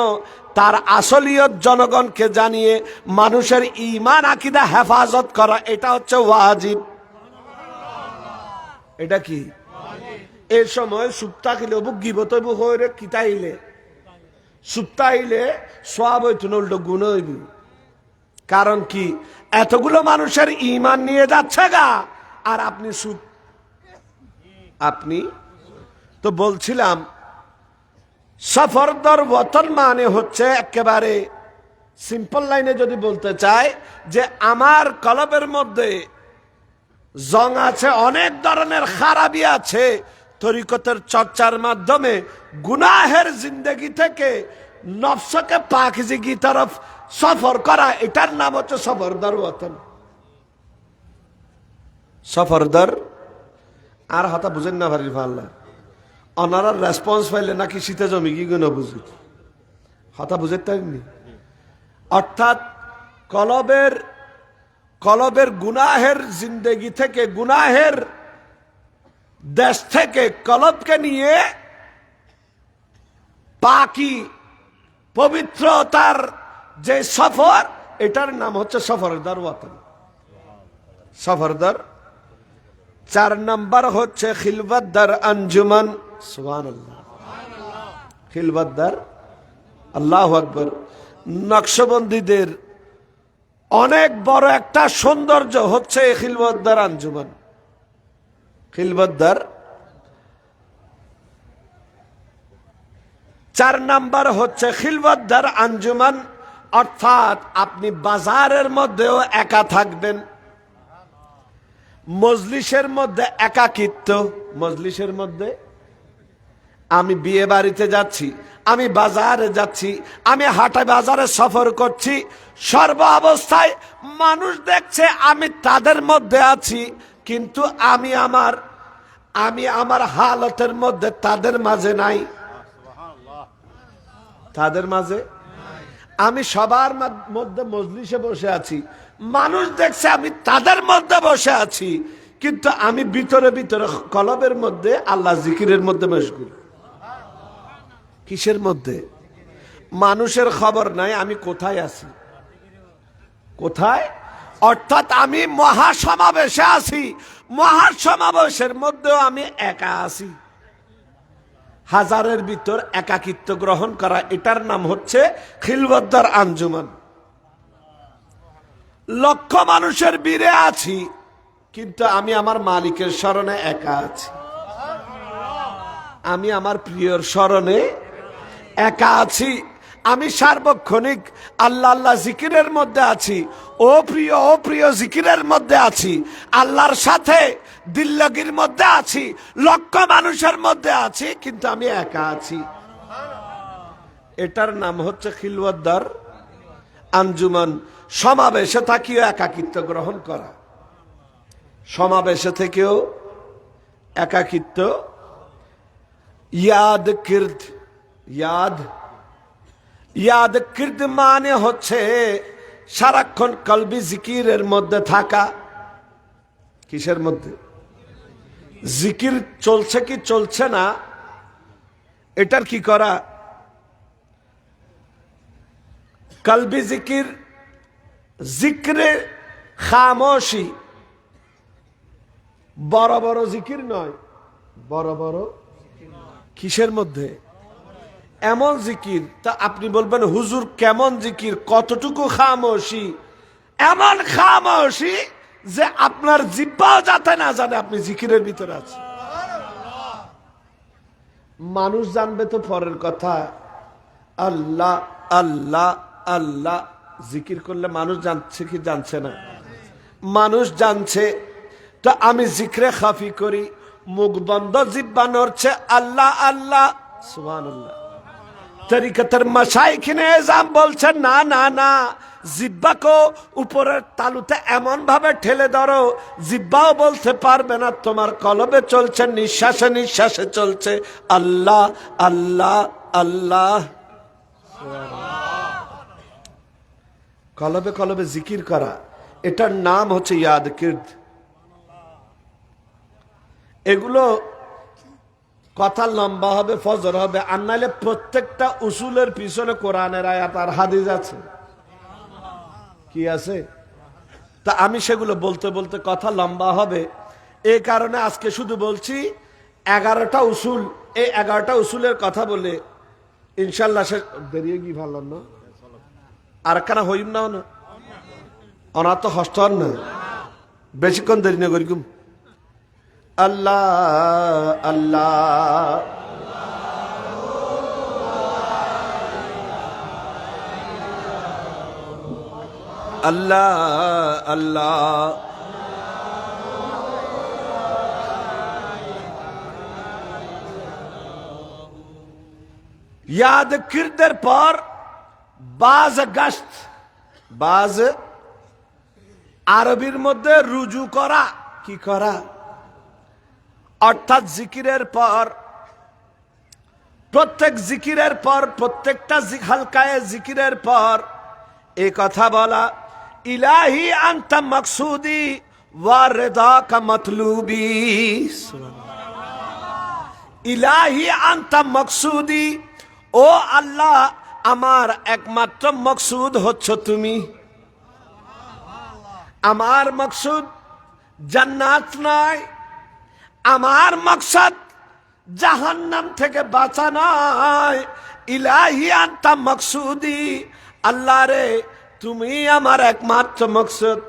তার আসলিয়ত জনগণকে জানিয়ে মানুষের ঈমান আকীদা হেফাজত করা, এটা হচ্ছে ওয়াজিব। এটা কি? এই সময় সুপ্তাহিলে বুক গিবত হইরে কিতাইলে সুপ্তাহিলে সওয়াব হইতো না, উল্টো গুণ হইব। কারণ কি? এতগুলো মানুষের ঈমান নিয়ে যাচ্ছে গা, আর আপনি তো বলছিলাম সফর দর ওয়াতন মানে হচ্ছে একেবারে সিম্পল লাইনে যদি বলতে চাই, যে আমার কলবের মধ্যে জং আছে, অনেক ধরনের খারাপি আছে, তরিকতের চর্চার মাধ্যমে গুনাহের জিন্দেগি থেকে নফসকে পাকিজগি তরফ সফর করা, এটার নাম হচ্ছে সফর দর ওয়াতন। সফর দর। আর হতা বুঝেন না ভারি আল্লাহ। ওনারা রেসপন্স পাইলে নাকি শীতে জমি কি গুণ বুঝি হতা বুঝে তাইনি। অর্থাৎ কলবের গুনাহের জিন্দেগি থেকে, গুনাহের দেশ থেকে কলবকে নিয়ে পাকি পবিত্রতার যে সফর, এটার নাম হচ্ছে সফরদার ওয়াতন, সফরদার। 4 নাম্বার হচ্ছে খিলবতদার আঞ্জুমান। সুবহানাল্লাহ, খিলবতদার, আল্লাহু আকবার। নকশবন্দীদের অনেক বড় একটা সৌন্দর্য হচ্ছে খিলবতদার আঞ্জুমান। খিলবতদার 4 নাম্বার হচ্ছে খিলবতদার আঞ্জুমান। অর্থাৎ আপনি বাজারের মধ্যেও একা থাকবেন, মজলিসের মধ্যে একাকিত্ব। মজলিসের মধ্যে আমি বিয়ে বাড়িতে যাচ্ছি, আমি বাজারে যাচ্ছি, আমি হাটে বাজারে সফর করছি, সর্ব অবস্থায় মানুষ দেখছে আমি তাদের মধ্যে আছি, কিন্তু আমি আমার হালতের মধ্যে তাদের মাঝে নাই। তাদের মাঝে আমি সবার মধ্যে মজলিসে বসে আছি, মানুষ দেখছে আমি তাদের মধ্যে বসে আছি, কিন্তু আমি ভিতরে ভিতরে কলবের মধ্যে আল্লাহ জিকিরের মধ্যে মশগুল। কিসের মধ্যে? মানুষের খবর নাই আমি কোথায় আছি, কোথায়। অর্থাৎ আমি মহাসমাবেশে আছি, মহাসমাবেশের মধ্যেও আমি একা আছি। হাজারের ভিতর একাকিত্ব গ্রহণ করা, এটার নাম হচ্ছে খিলবতদার আঞ্জুমান। লক্ষ মানুষের ভিড়ে আছি, কিন্তু আমি আমার মালিকের স্মরণে একা আছি, আমি আমার প্রিয়র স্মরণে একা আছি, আমি সার্বক্ষণিক আল্লাহ আল্লাহ জিকিরের মধ্যে আছি, ও প্রিয় জিকিরের মধ্যে আছি, আল্লাহর সাথে দিল্লগির মধ্যে আছি, লক্ষ মানুষের মধ্যে আছি, কিন্তু আমি একা আছি। এটার নাম হচ্ছে খিলবতদার আঞ্জুমান। সমাবেশে থাকিও একাকিত্ব গ্রহণ করা, সমাবেশে থেকেও একাকিত্ব। ইয়াদ কির্দ, ইয়াদ কির্দ মানে হচ্ছে সারাক্ষণ কলবি জিকিরের মধ্যে থাকা। কিসের মধ্যে? জিকির চলছে কি চলছে না এটার কি করা? কলবি জিকির, জিক্রে খামোশি, বড় বড় জিকির নয়, বড় বড় কিসের মধ্যে? এমন জিকির। তা আপনি বলবেন হুজুর কেমন জিকির, কতটুকু খামোশি? এমন খামোশি যে আপনার জিহ্বাও যাতে না জানে আপনি জিকিরের ভিতরে আছেন। মানুষ জানবে তো পরের কথা, আল্লাহ আল্লাহ আল্লাহ জিকির করলে মানুষ জানছে কি জানছে না? মানুষ জানছে। তো আমি জিক্রে খাফি করি, মুখ বন্ধ, জিহ্বা নড়ছে, আল্লাহ আল্লাহ সুবহানাল্লাহ। তরিকতের মাশায়েখ নিজাম বলছেন না না না, জিহ্বাকে উপরের তালুতে এমন ভাবে ঠেলে ধরো জিহ্বাও বলতে পারবে না, তোমার কলবে চলছে, নিঃশ্বাসে নিঃশ্বাসে চলছে আল্লাহ আল্লাহ আল্লাহ। কলবে কলবে জিকির করা, এটার নাম হচ্ছে ইয়াদ কির্দ। এগুলো কথা লম্বা হবে, ফজর হবে, আর নাইলে প্রত্যেকটা উসুলের পিছনে কোরআনের আয়াত আর হাদিস আছে। কি আছে? তা আমি সেগুলো বলতে বলতে কথা লম্বা হবে, এই কারণে আজকে শুধু বলছি 11টা উসুল। এই 11টা উসুলের কথা বলে ইনশাল্লাহ সে দেরিয়ে গিয়ে ভালো না আর একখানা হইম না না অনাথ হস্ত না বেশিক্ষণ দেরি না করিকুম। আল্লাহ আল্লাহ আল্লাহ আল্লাহ ইয়াদ কিরদের পর বাজ গাস্ত, বাজ আরবির মধ্যে রুজু করা। কি করা? অর্থাৎ জিকিরের পর প্রত্যেক জিকিরের পর, প্রত্যেকটা হালকায়ে জিকিরের পর এই কথা বলা, ইলাহি আনতা মাকসুদি ওয়া রিদাকা মাতলুবি। ইলাহি আনতা মাকসুদি, ও আল্লাহ আমার একমাত্র মকসুদ হচ্ছ তুমি। আমার মকসুদ জান্নাত নয়, আমার মকসদ জাহান্নাম থেকে বাঁচা নয়। ইলাহি আনতা মকসুদি, আল্লাহ রে তুমি আমার একমাত্র মকসদ,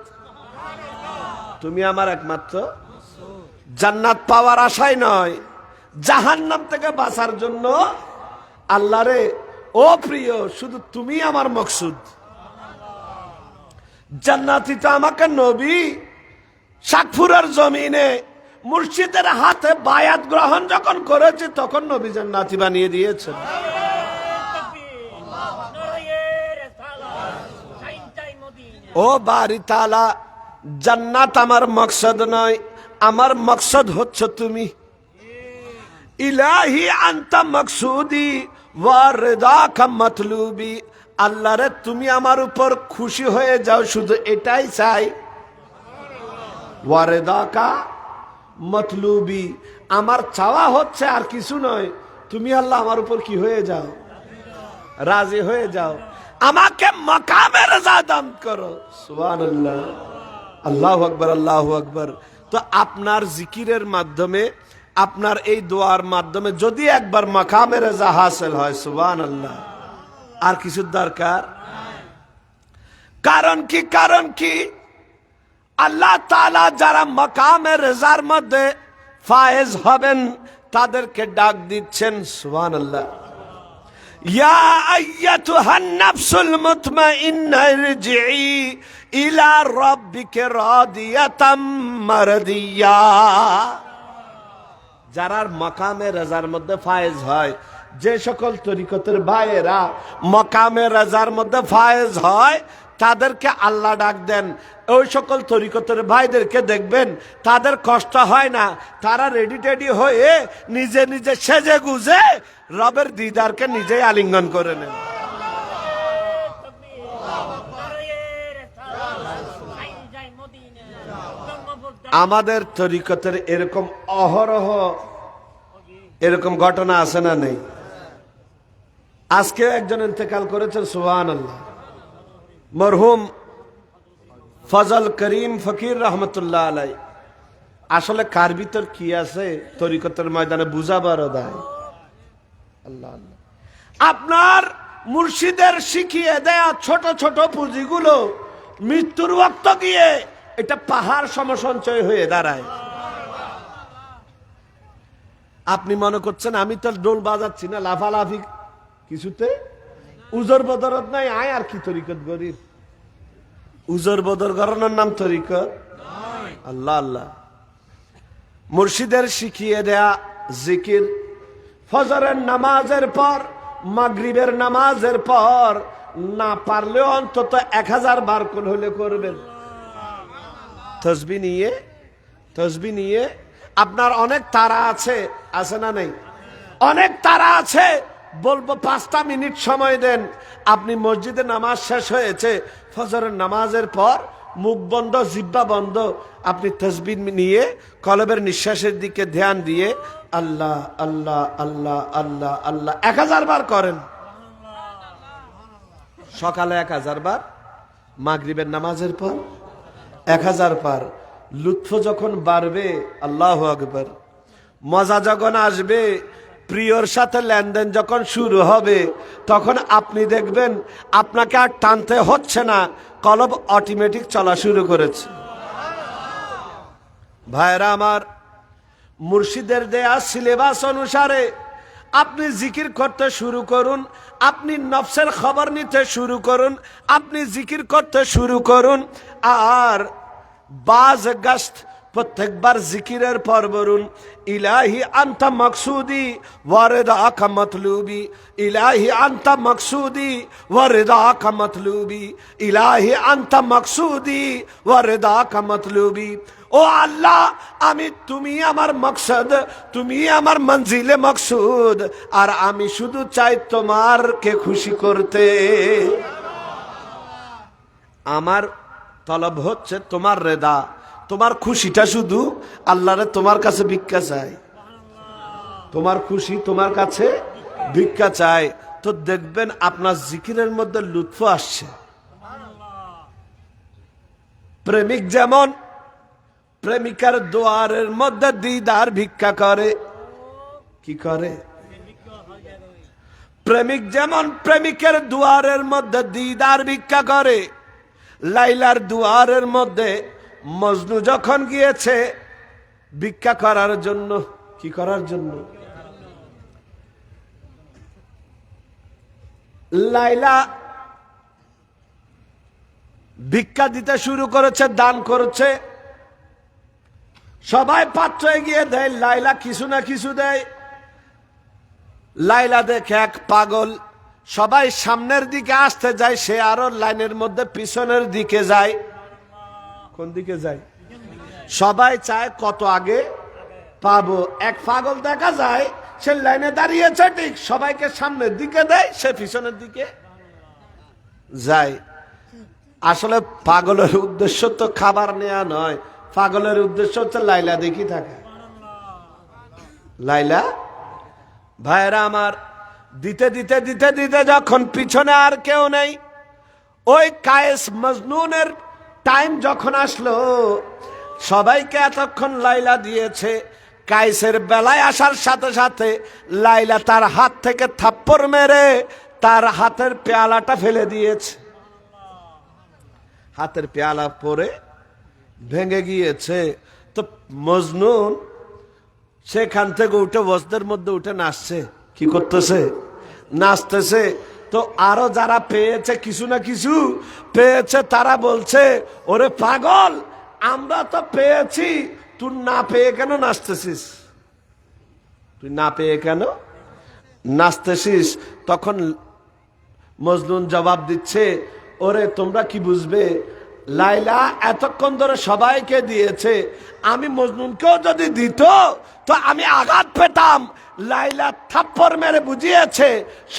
তুমি আমার একমাত্র। জান্নাত পাওয়ার আশায় নয়, জাহান্নাম থেকে বাঁচার জন্য। আল্লাহ রে ও প্রিয়, শুধু তুমি আমার মকসুদ। জান্নাতি তো আমাকে নবী শাকফুরের জমিনে মুর্শিদের হাতে বায়াত গ্রহণ যখন করেছে তখন নবী জান্নাতি বানিয়ে দিয়েছেন। ও বাড়ি তালা, জান্নাত আমার মকসদ নয়, আমার মকসদ হচ্ছ তুমি। ইলাহি আনতা মকসুদি ওয়া রিদাকা মাতলুবি, আল্লাহ রে তুমি আমার উপর খুশি হয়ে যাও, শুধু এটাই চাই। ওয়া রিদাকা মাতলুবি, আমার চাওয়া হচ্ছে আর কিছু নয়, তুমি আল্লাহ আমার উপর কি হয়ে যাও, রাজি হয়ে যাও, আমাকে মাকামে রজা দান করো। সুবহানাল্লাহ, আল্লাহু আকবার, আল্লাহু আকবার। তো আপনার জিকিরের মাধ্যমে, আপনার এই দোয়ার মাধ্যমে যদি একবার মাকামে রজা হাসিল হয়, সুবহানাল্লাহ, আর কিছু দরকার? কারণ কি? কারণ কি? আল্লাহ তাআলা যারা মাকামে রজার মধ্যে ফায়েজ হবেন তাদেরকে ডাক দিচ্ছেন, সুবহানাল্লাহ, ইয়া আইয়াতুহান নাফসুল মুতমাইন্না ইরজিই ইলা রাব্বিকা রাদিয়াতাম মারদিয়া। যারা মাকামে রজার মধ্যে ফায়েজ হয়, যে সকল তরিকতের ভাইয়েরা মাকামে রজার মধ্যে ফায়েজ হয় তাদেরকে আল্লাহ ডাক দেন। ওই সকল তরিকতের ভাইদেরকে দেখবেন তাদের কষ্ট হয় না, তারা রেডি টেডি হয়ে নিজে নিজে সেজে গুজে রবের দিদারকে নিজেই আলিঙ্গন করে নেন। আমাদের তরিকতের এরকম অহরহ এরকম ঘটনা আছে না নেই? আজকেও একজন ইন্তেকাল করেছেন, সুবহানাল্লাহ, মরহুম ফজল করিম ফকির রহমতুল্লাহ আলাই। আসলে কার ভিতর কি আছে তরিকতের ময়দানে বুঝাবার দায় আল্লাহ আল্লাহ। আপনার মুর্শিদের শিখিয়ে দেয়া ছোট ছোট পুঁজিগুলো মৃত্যুর ওয়াক্ত গিয়ে এটা পাহাড় সমসঞ্চয় হয়ে দাঁড়ায়। আপনি মনে করছেন আমি তো ডোল বাজাচ্ছি না, লাফালাফি কিছুতে উজর বদরত নাই, আয় আর কি তরিকত গরিব। উজর বদর গরনের নাম তরিকত? আল্লাহ আল্লাহ। মুর্শিদের শিখিয়ে দেয়া জিকির ফজরের নামাজের পর, মাগরিবের নামাজের পর না পারলেও অন্তত 1000 বার কোন হলে করবেন। তসবি নিয়ে আপনার অনেক তারা আছে, আছে না নেই? অনেক তারা আছে, বলবো 5টা মিনিট সময় দেন। আপনি মসজিদে নামাজ শেষ হয়েছে, ফজরের নামাজের পর মুখ বন্ধ, জিহ্বা বন্ধ, আপনি তসবিহ নিয়ে কলবের নিঃশ্বাসের দিকে ধ্যান দিয়ে আল্লাহ আল্লাহ আল্লাহ আল্লাহ আল্লাহ 1000 বার করেন। সকালে 1000 বার, মাগরিবের নামাজের পর 1000 বার। লুৎফ যখন বাড়বে, আল্লাহু আকবার, মজা যখন আসবে, প্রিয়র সাথে লেনদেন যখন শুরু হবে, তখন আপনি দেখবেন আপনাকে আর টানতে হচ্ছে না, কলব অটোমেটিক চলা শুরু করেছে। ভাইরা আমার, মুর্শিদের দেয়া সিলেবাস অনুসারে আপনি জিকির করতে শুরু করুন, আপনি নফসের খবর নিতে শুরু করুন, আপনি জিকির করতে শুরু করুন। আর বাজ গস্ত প্রত্যেকবার জিকিরের পর বলুন, ইলাহি আনতা মকসুদি ওয়া রিদাকা মাতলুবি, ইলাহি আনতা মকসুদি ওয়া রিদাকা মাতলুবি, ইলাহি আনতা মকসুদি ওয়া রিদাকা মাতলুবি। ও ও আল্লাহ, তুমি আমার মকসদ, তুমি আমার মঞ্জিলে মকসুদ, আর আমি শুধু চাই তোমারকে খুশি করতে। আমার তলব হচ্ছে তোমার রেদা, তোমার খুশিটা শুধু। আল্লাহরে তোমার কাছে ভিক্ষা চাই, তোমার খুশি তোমার কাছে ভিক্ষা চাই। তো দেখবেন আপনার জিকিরের মধ্যে লুৎফ আসছে। প্রেমিক যেমন প্রেমিকার দুয়ারের মধ্যে দিদার ভিক্ষা করে, কি করে? প্রেমিক যেমন প্রেমিকের দুয়ারের মধ্যে দিদার ভিক্ষা করে, লাইলার দুয়ারের মধ্যে মজনু যখন গিয়েছে ভিক্ষা করার জন্য, কি করার জন্য? লাইলা ভিক্ষা দিতে শুরু করেছে, দান করেছে, সবাই পাত্র এগিয়ে দেয়, লাইলা কিছু না কিছু দেয়। লাইলা দেখে এক পাগল, সবাই সামনের দিকে আসতে যায়, সে আরো লাইনের মধ্যে পিছনের দিকে যায়। কোন দিকে যায়? সবাই চায় কত আগে পাবো। এক পাগল দেখা যায়, সে লাইনে দাঁড়িয়েছে ঠিক, সবাইকে সামনের দিকে দেয়, সে পিছনের দিকে যায়। আসলে পাগলের উদ্দেশ্য তো খাবার নেওয়া নয়, পাগলের উদ্দেশ্য হচ্ছে লাইলা দেখি থাকা। লাইলা ভাইরা আমার, দিতে দিতে দিতে দিতে যখন পিছনে আর কেউ নেই, ওই কায়েস মজনুনের টাইম যখন আসলো, সবাইকে এতক্ষণ লাইলা দিয়েছে, কায়েসের বেলায় আসার সাথে সাথে লাইলা তার হাত থেকে থাপ্পড় মেরে তার হাতের পেয়ালাটা ফেলে দিয়েছে। হাতের পেয়ালা পরে ভেঙে গিয়েছে। তো মজনুন সেখান থেকে উঠে বস্তের মধ্যে উঠে নাচছে। কি করতেছে? নাচতেছে। তো আরো যারা পেয়েছে, কিছু না কিছু পেয়েছে, তারা বলছে, ওরে পাগল, আমরা তো পেয়েছি, তুই না পেয়ে কেন নাচতেছিস? তুই না পেয়ে কেন নাচতেছিস? তখন মজনুন জবাব দিচ্ছে, ওরে তোমরা কি বুঝবে, লাইলা এতক্ষণ ধরে সবাইকে দিয়েছে, আমি মজনুনকেও যদি দিত তো আমি আঘাত পেতাম। লাইলা থাপ্পড় মেরে বুঝিয়েছে,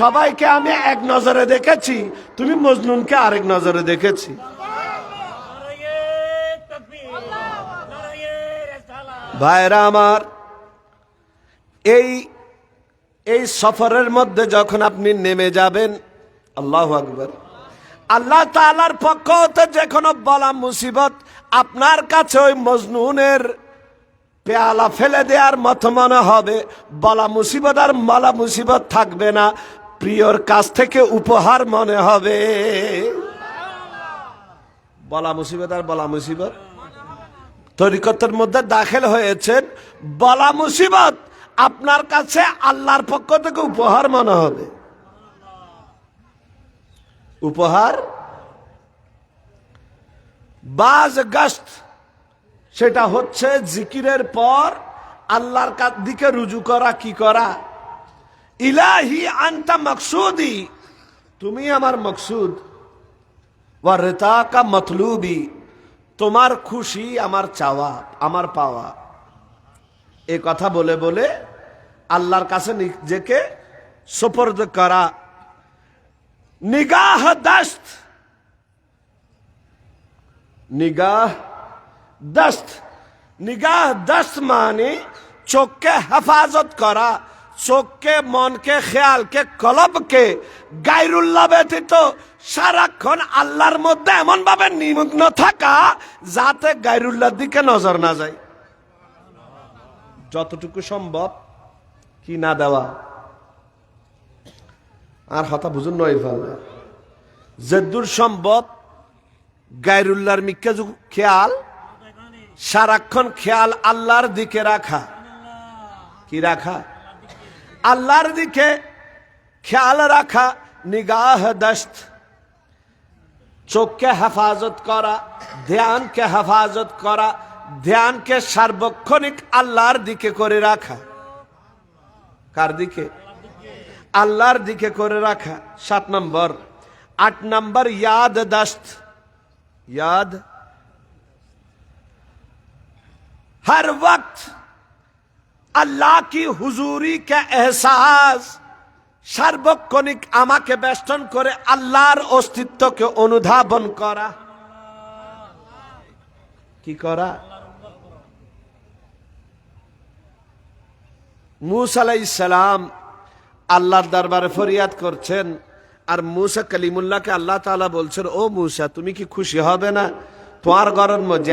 সবাইকে আমি এক নজরে দেখেছি, তুমি মজনুনকে আরেক নজরে দেখেছি। ভাইরা আমার, এই সফরের মধ্যে যখন আপনি নেমে যাবেন, আল্লাহু আকবার, আল্লাহ তাআলার পক্ষ হতে যে কোনো বলা মুসিবত আপনার কাছে ওই মজনুনের পেয়ালা ফেলে দেওয়ার মতো মনে হবে। বলা মুসিবত আর মালা মুসিবত থাকবে না, প্রিয়র কাছ থেকে উপহার মনে হবে। বলা মুসিবত আর বলা মুসিবত তরিকতের মধ্যে দাখিল হয়েছেন, বলা মুসিবত আপনার কাছে আল্লাহর পক্ষ থেকে উপহার মনে হবে। উপহার বাজ গস্ত, সেটা হচ্ছে জিকিরের পর আল্লাহর দিকে রুজু করা। কি করা? ইলাহি আনতা মকসুদি, তুমি আমার মকসুদ, ওয়া রিতাকা মতলুবি, তোমার খুশি আমার চাওয়া, আমার পাওয়া। এ কথা বলে বলে আল্লাহর কাছে নিজেকে সুপর্দ করা। নিগাহ দস্ত, নিগাহ দস্ত, নিগাহ দস্ত মানে চোখকে হেফাজত করা, চোখকে, মনকে, খেয়ালকে, কলবকে গায়রুল্লাহ ব্যতীত সারাক্ষণ আল্লাহর মধ্যে এমন ভাবে নিমগ্ন থাকা যাতে গায়রুল্লাহর দিকে নজর না যায়। যতটুকু সম্ভব কি না দেওয়া। আর হতা বুঝুন নয়, যেদূর সম্ভব গায়রুল্লাহর মিক্কা খেয়াল, সারাক্ষণ খেয়াল আল্লাহর দিকে রাখা। কি রাখা? আল্লাহর দিকে খেয়াল রাখা। নিগাহ দস্ত, চোখকে হেফাজত করা, ধ্যানকে হেফাজত করা, ধ্যানকে সার্বক্ষণিক আল্লাহর দিকে করে রাখা। কার দিকে? আল্লাহর দিকে করে রাখা। 7 নম্বর। 8 নম্বর ইয়াদ দস্ত, ইয়াদ हर वक्त अल्लाह की हुजूरी का एहसास সার্বক্ষণিক আমাকে বেষ্টন করে আল্লাহর অস্তিত্বকে অনুধাবন করা। কি করা? মূসা আলাইহিস সালাম আল্লাহর দরবারে ফরিয়াদ করছেন, আর মূসা কালিমুল্লাহকে আল্লাহ তাআলা বলছেন, ও মূসা তুমি কি খুশি হবে না তোমার ঘরের মধ্যে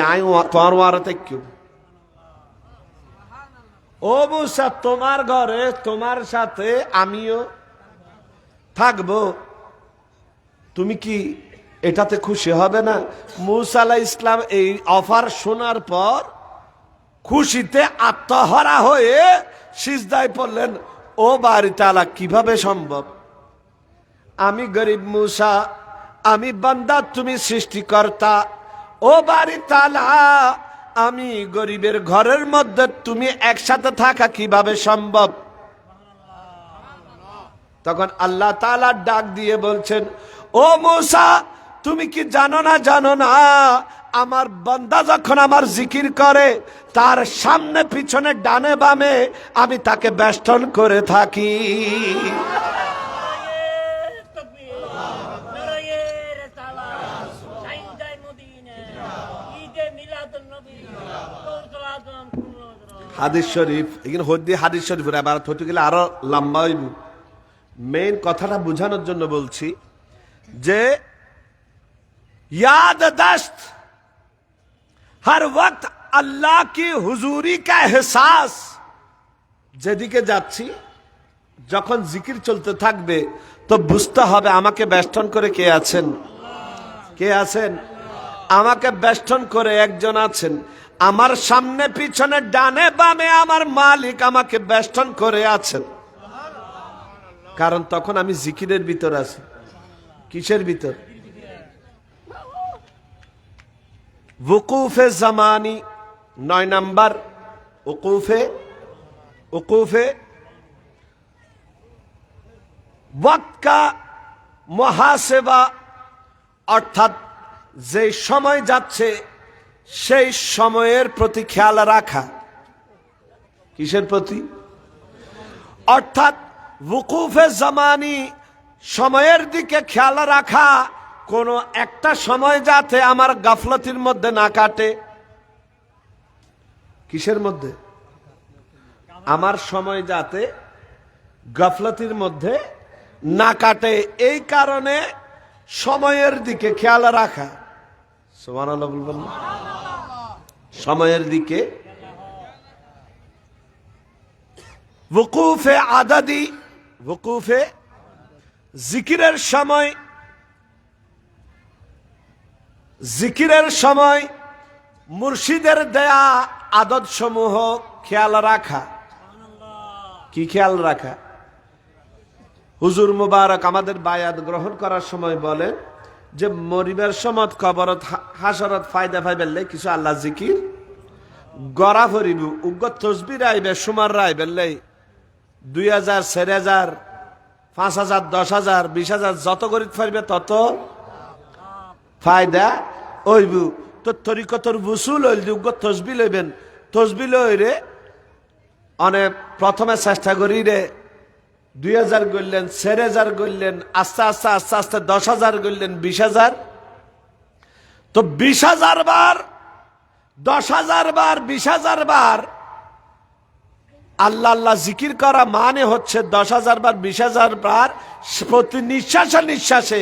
তোমার ওয়ারাতে কেউ, ও মূসা তোমার ঘরে তোমার সাথে আমিও থাকবো, তুমি কি এটাতে খুশি হবে না? মূসা আলাইহিস সালাম এই অফার শোনার পর খুশিতে আত্মহারা হয়ে সিজদায় পড়লেন। ও বারি তাআলা কিভাবে সম্ভব? আমি গরিব মূসা, আমি বান্দা, তুমি সৃষ্টিকর্তা। ও বারি তাআলা আমি গরিবের ঘরের মধ্যে তুমি একসাথে থাকা কিভাবে সম্ভব? তখন আল্লাহ তাআলা ডাক দিয়ে বলছেন, ও মূসা তুমি কি জানো না আমার বান্দা যখন আমার জিকির করে তার সামনে পিছনে ডানে বামে আমি তাকে বেষ্টন করে থাকি। হাদিস শরীফ এখানে হদ্দি হাদিস শরীফের আবার হতে গেলে আরো লম্বা হইব। মেইন কথাটা বোঝানোর জন্য বলছি যে याद दस्त हर वक्त अल्लाह की हुजूरी का एहसास, যেদিকে যাচ্ছি যখন জিকির চলতে থাকবে তো বুঝতে হবে আমাকে বেষ্টন করে কে আছেন, কে আছেন? আমাকে বেষ্টন করে একজন আছেন, আমার সামনে পিছনে ডানে বামে আমার মালিক আমাকে বেষ্টন করে আছেন। কারণ তখন আমি জিকিরের ভিতর আছি। কিসের ভিতর? वकूफे जमानी 9 नंबर वकूफे वक्त का मुहासेबा, অর্থাৎ যে সময় যাচ্ছে সেই সময়ের প্রতি খেয়াল রাখা। কিসের প্রতি? অর্থাৎ वकूफे जमानी সময়ের দিকে খেয়াল রাখা, কোন একটা সময় যাতে আমার গাফলতির মধ্যে না কাটে। কিসের মধ্যে? আমার সময় যাতে গাফলতির মধ্যে না কাটে, এই কারণে সময়ের দিকে খেয়াল রাখা। সুবহানাল্লাহ বলবেন না? সময়ের দিকে। ওকুফে আদাদি, ওকুফে জিকিরের সময়, জিকিরের সময় মুর্শিদের দেয়া আদত সমূহ খেয়াল রাখা। কি খেয়াল রাখা? হুজুর মুবারক আমাদের বায়াত গ্রহণ করার সময় বলেন যে মরিবার সময় কবরত হাসরত ফায়দা পাইবেলে কিছু আল্লাহ জিকির গড়া ফরিব, উগ্র তসবির আইবে, সুমার রাইবেলে 2000 4000 5000 10000 20000 যত গরিব পারবে তত ফায়দা ওইব। তো তরিকতর বুসুল হইল যোগ্য তসবি লইবেন, তসবি লইরে অনেক প্রথমে চেষ্টা করি রে 2000 গড়লেন, 4000 গড়লেন, আস্তে আস্তে আস্তে আস্তে 10000 গড়লেন, 20000। তো 20000 বার 10000 বার 20000 বার আল্লাহ আল্লাহ জিকির করা মানে হচ্ছে 10000 বার 20000 বার প্রতি নিঃশ্বাসে নিঃশ্বাসে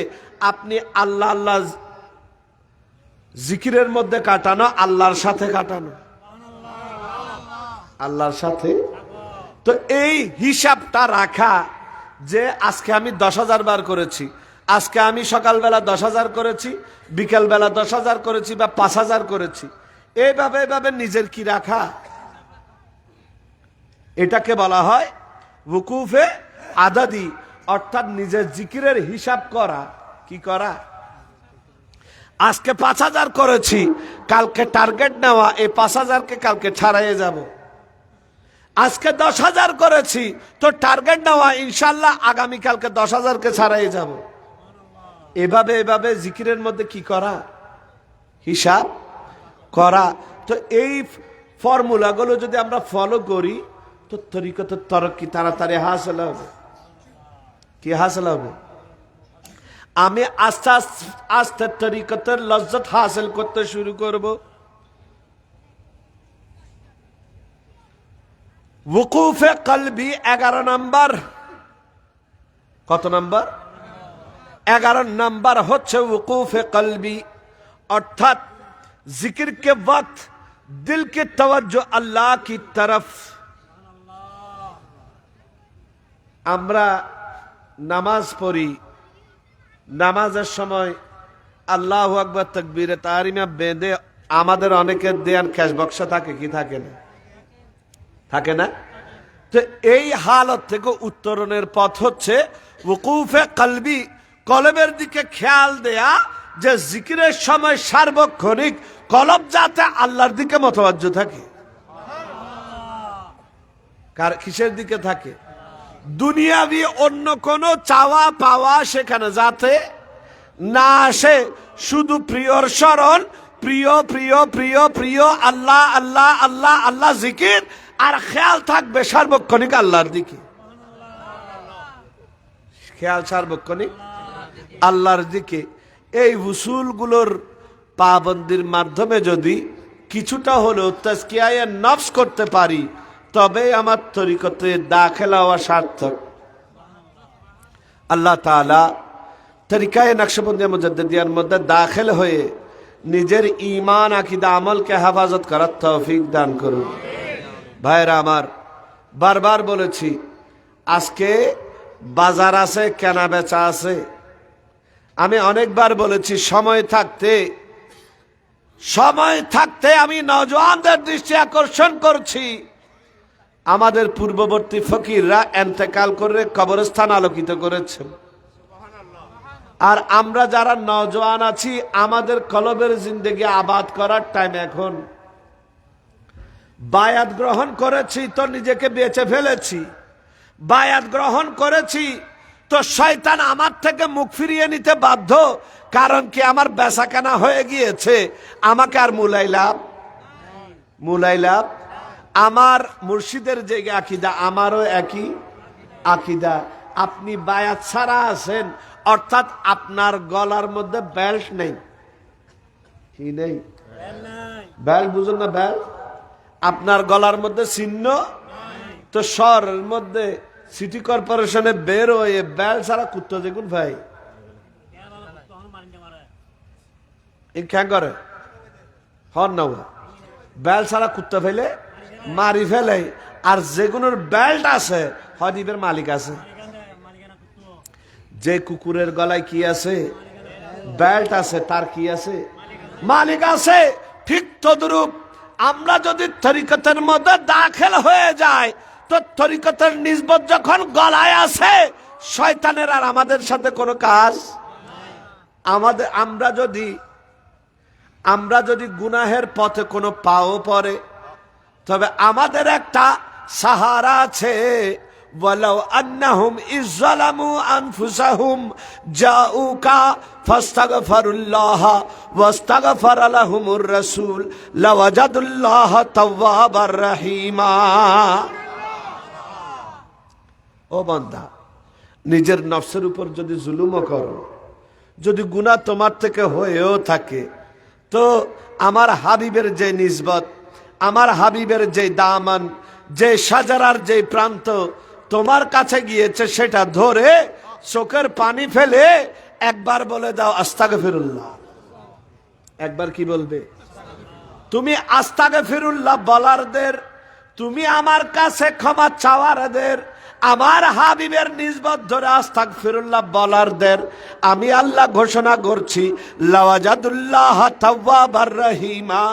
আপনি আল্লাহ আল্লাহ জিকিরের মধ্যে কাটানো, আল্লাহর সাথে কাটানো, আল্লাহর সাথে। তো এই হিসাবটা রাখা যে আজকে আমি 10000 বার করেছি, আজকে আমি সকালবেলা 10000 করেছি, বিকেলবেলা 10000 করেছি বা 5000 করেছি, এইভাবে এইভাবে নিজের কি রাখা, এটাকে বলা হয় ওকুফে আদাদি, অর্থাৎ নিজের জিকিরের হিসাব করা। কি করা? আজকে 5000 করেছি, কালকে টার্গেট নেওয়া এই 5000কে কালকে ছাড়াইয়ে যাব। আজকে 10000 করেছি তো টার্গেট নেওয়া ইনশাল্লাহ আগামী কালকে 10000কে ছাড়াইয়ে যাব। এভাবে এভাবে জিকিরের মধ্যে কি করা? হিসাব করা। তো এই ফর্মুলাগুলো যদি আমরা ফলো করি তো তরিকতের তরক্কি তাড়াতাড়ি হাসিল হবে। কি হাসিল হবে? আমি আস্তে আস্তে আস্তে তরিকতের লজ্জত হাসিল করতে শুরু করব। ওকুফে কলবি 11 নম্বর। কত নম্বর? 11 নম্বর হচ্ছে ওকুফে কলবি, অর্থাৎ जिक्र के वक्त दिल के तवज्जो अल्लाह की तरफ। আমরা নামাজ পড়ি, নামাজের সময় আল্লাহু আকবার তাকবীরে তাহরিমা বেঁধে আমাদের অনেকের দেয়ান ক্যাশ বক্সে থাকে কি থাকে না? থাকে না? তো এই হালত থেকে উত্তরণের পথ হচ্ছে ওকুফে কলবি, কলবের দিকে খেয়াল দেয়া, যে জিকিরের সময় সার্বক্ষণিক কলব যাতে আল্লাহর দিকে মতওয়াজ্জ থাকে। কার কিসের দিকে থাকে? দুনিয়াবি অন্য কোন চাওয়া পাওয়া সেখানে যাতে না আসে, শুধু প্রিয়র স্মরণ, প্রিয় প্রিয় প্রিয় প্রিয় আল্লাহ আল্লাহ আল্লাহ আল্লাহ জিকির, আর খেয়াল থাকবে সার্বক্ষণিক আল্লাহর দিকে। খেয়াল সার্বক্ষণিক আল্লাহর দিকে। এই উসুলগুলোর পাবন্দির মাধ্যমে যদি কিছুটা হলেও তাজকিয়ায়ে নফস করতে পারি, তবে আমার তরিকতে দাখিল হওয়া সার্থক। আল্লাহ তাআলা তরিকায়ে নকশবন্দিয়া মুজাদ্দিদিয়ার মধ্যে দাখিল হয়ে নিজের ঈমান আকীদা আমলকে হেফাজত করার তৌফিক দান করুন। ভাইরা আমার, বারবার বলেছি, আজকে বাজার আছে, কেনা বেচা আছে। আমি অনেকবার বলেছি, সময় থাকতে আমি নওজওয়ানদের দৃষ্টি আকর্ষণ করছি। আমাদের পূর্ববর্তী ফকিররা এন্তেকাল করে কবরস্থান আলোকিত করেছেন, আর আমরা যারা নওজওয়ান আছি আমাদের কলবের জিন্দেগি আবাদ করার টাইম এখন। বায়াত গ্রহণ করেছি তো নিজেকে বেঁচে ফেলেছি, বায়াত গ্রহণ করেছি তো শয়তান আমার থেকে মুখ ফিরিয়ে নিতে বাধ্য। কারণ কি? আমার বেচা কেনা হয়ে গিয়েছে, আমাকে আর মুলাই লাভ। আমার মুর্শিদের যে আকীদা, আমারও একই আকীদা। আপনি বায়াত ছাড়া আছেন, অর্থাৎ আপনার গলার মধ্যে বেল্ট নেই। কি নেই? বেল্ট বুঝুন না? বেল্ট আপনার গলার মধ্যে চিহ্ন। তো শহরের মধ্যে সিটি কর্পোরেশনে বের হয়ে বেল্ট ছাড়া কুত্তা দেখুন ভাই, খেয়া করে হন না, বেল্ট ছাড়া কুত্তা ফেলে মারি ফেলে। আর যেগুলোর বেল্ট আছে হদিবের মালিক আছে। যে কুকুরের গলায় কি আছে? বেল্ট আছে, তার কি আছে? মালিক আছে। ঠিক তদ্রূপ আমরা যদি তরিকতের মধ্যে দাখিল হয়ে যাই, তো তরিকতের নিসবত যখন গলায় আছে, শয়তানের আর আমাদের সাথে কোনো কাজ। আমরা যদি গুনাহের পথে কোনো পাও পড়ে, তবে আমাদের একটা সাহারা আছে। ওয়ালাউ আন্নাহুম ইযলামু আনফুসাহুম জাউকা ফাস্তাগফিরুল্লাহ ওয়াস্তাগফারা লাহুমুর রাসূল লাওয়াজাদুল্লাহ তাওয়াবার রহিমা। ও বান্দা, নিজের নফসের উপর যদি জুলুমও করো, যদি গুনাহ তোমার থেকে হয়েও থাকে, তো আমার হাবিবের যে নিসবত, আমার হাবিবের যে দামান, যে সাজারার যে প্রান্ত তোমার কাছে গিয়েছে, সেটা ধরে চোখের পানি ফেলে একবার বলে দাও আস্তাগফিরুল্লাহ। একবার কি বলবে? তুমি আস্তাগফিরুল্লাহ বলারদের, তুমি আমার কাছে ক্ষমা চাওয়ারদের, আমার হাবিবের নিসবত ধরে আস্তাগফিরুল্লাহ বলারদের আমি আল্লাহ ঘোষণা করছি লাওয়াজাদুল্লাহ তাওয়াবার রহিমা।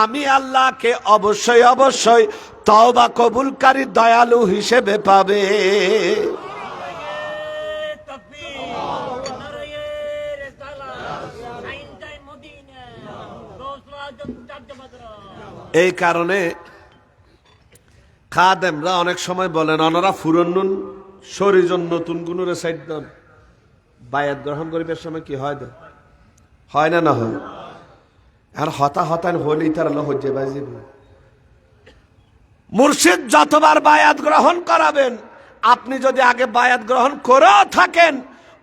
আমি আল্লাহকে অবশ্যই অবশ্যই তওবা কবুলকারী দয়ালু হিসেবে পাবে। এই কারণে খাদেমরা অনেক সময় বলেন, ওনারা ফুরন্নুন শরীজন নতুন গুণরে সাইড দেন। বায়াত গ্রহণ করিবার সময় কি হয়? হয় না? না হয়। আর হতান হলেই তার আল্লাহ হজ্জে বাজিব। মুর্শিদ যতবার বায়াত গ্রহণ করাবেন, আপনি যদি আগে বায়াত গ্রহণ করেও থাকেন,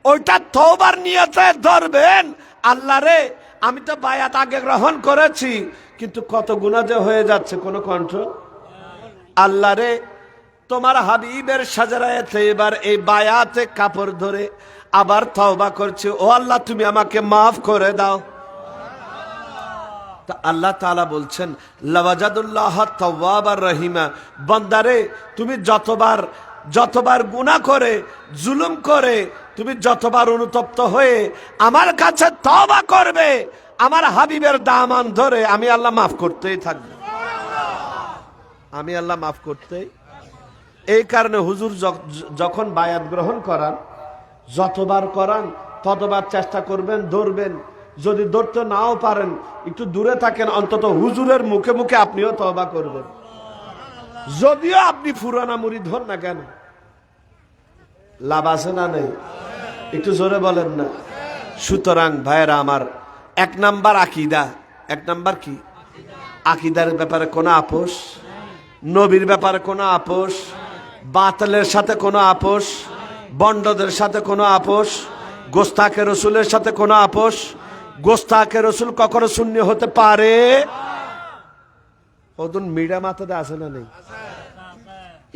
ওইটা তওবার নিয়তে ধরবেন। আল্লাহ রে, আমি তো বায়াত আগে গ্রহণ করেছি, কিন্তু কত গুনাহ যে হয়ে যাচ্ছে, কোনো কন্ট্রোল। আল্লাহ রে, তোমার হাবিবের সাজারায়ে তৈবার এই বায়াতে কাপড় ধরে আবার তওবা করছি, ও আল্লাহ তুমি আমাকে মাফ করে দাও। তা আল্লাহ তাআলা বলছেন, লাওয়াজাদুল্লাহ তাওয়াবার রহিমা, বান্দারে তুমি যতবার গুনাহ করে, জুলুম করে, তুমি যতবার অনুতপ্ত হয়ে আমার কাছে তওবা করবে, আমার হাবিবের দামান ধরে আমি আল্লাহ মাফ করতেই থাকব। আমি আল্লাহ মাফ করতেই। এই কারণে হুজুর যখন বায়াত গ্রহণ করান, যতবার করান ততবার চেষ্টা করবেন, ধরবেন। যদি ধরতে নাও পারেন, একটু দূরে থাকেন, অন্তত হুজুরের মুখে মুখে আপনিও তওবা করবেন, যদিও আপনি পুরানা মুরিদ হন না কেন। লাভ আছে না নেই? একটু জোরে বলেন না। সুতরাং ভাইরা আমার, 1 নাম্বার আকীদা। 1 নাম্বার কি? আকীদার ব্যাপারে কোনো আপোষ, নবীর ব্যাপারে কোনো আপোষ, বাতিলের সাথে কোনো আপোষ, বন্ডদের সাথে কোনো আপোষ, গোস্তাকে রসুলের সাথে কোনো আপোষ। গোস্তাকে রসুল কখনো শূন্য হতে পারে? ওদুন মিডা মাথাতে আছে না নেই?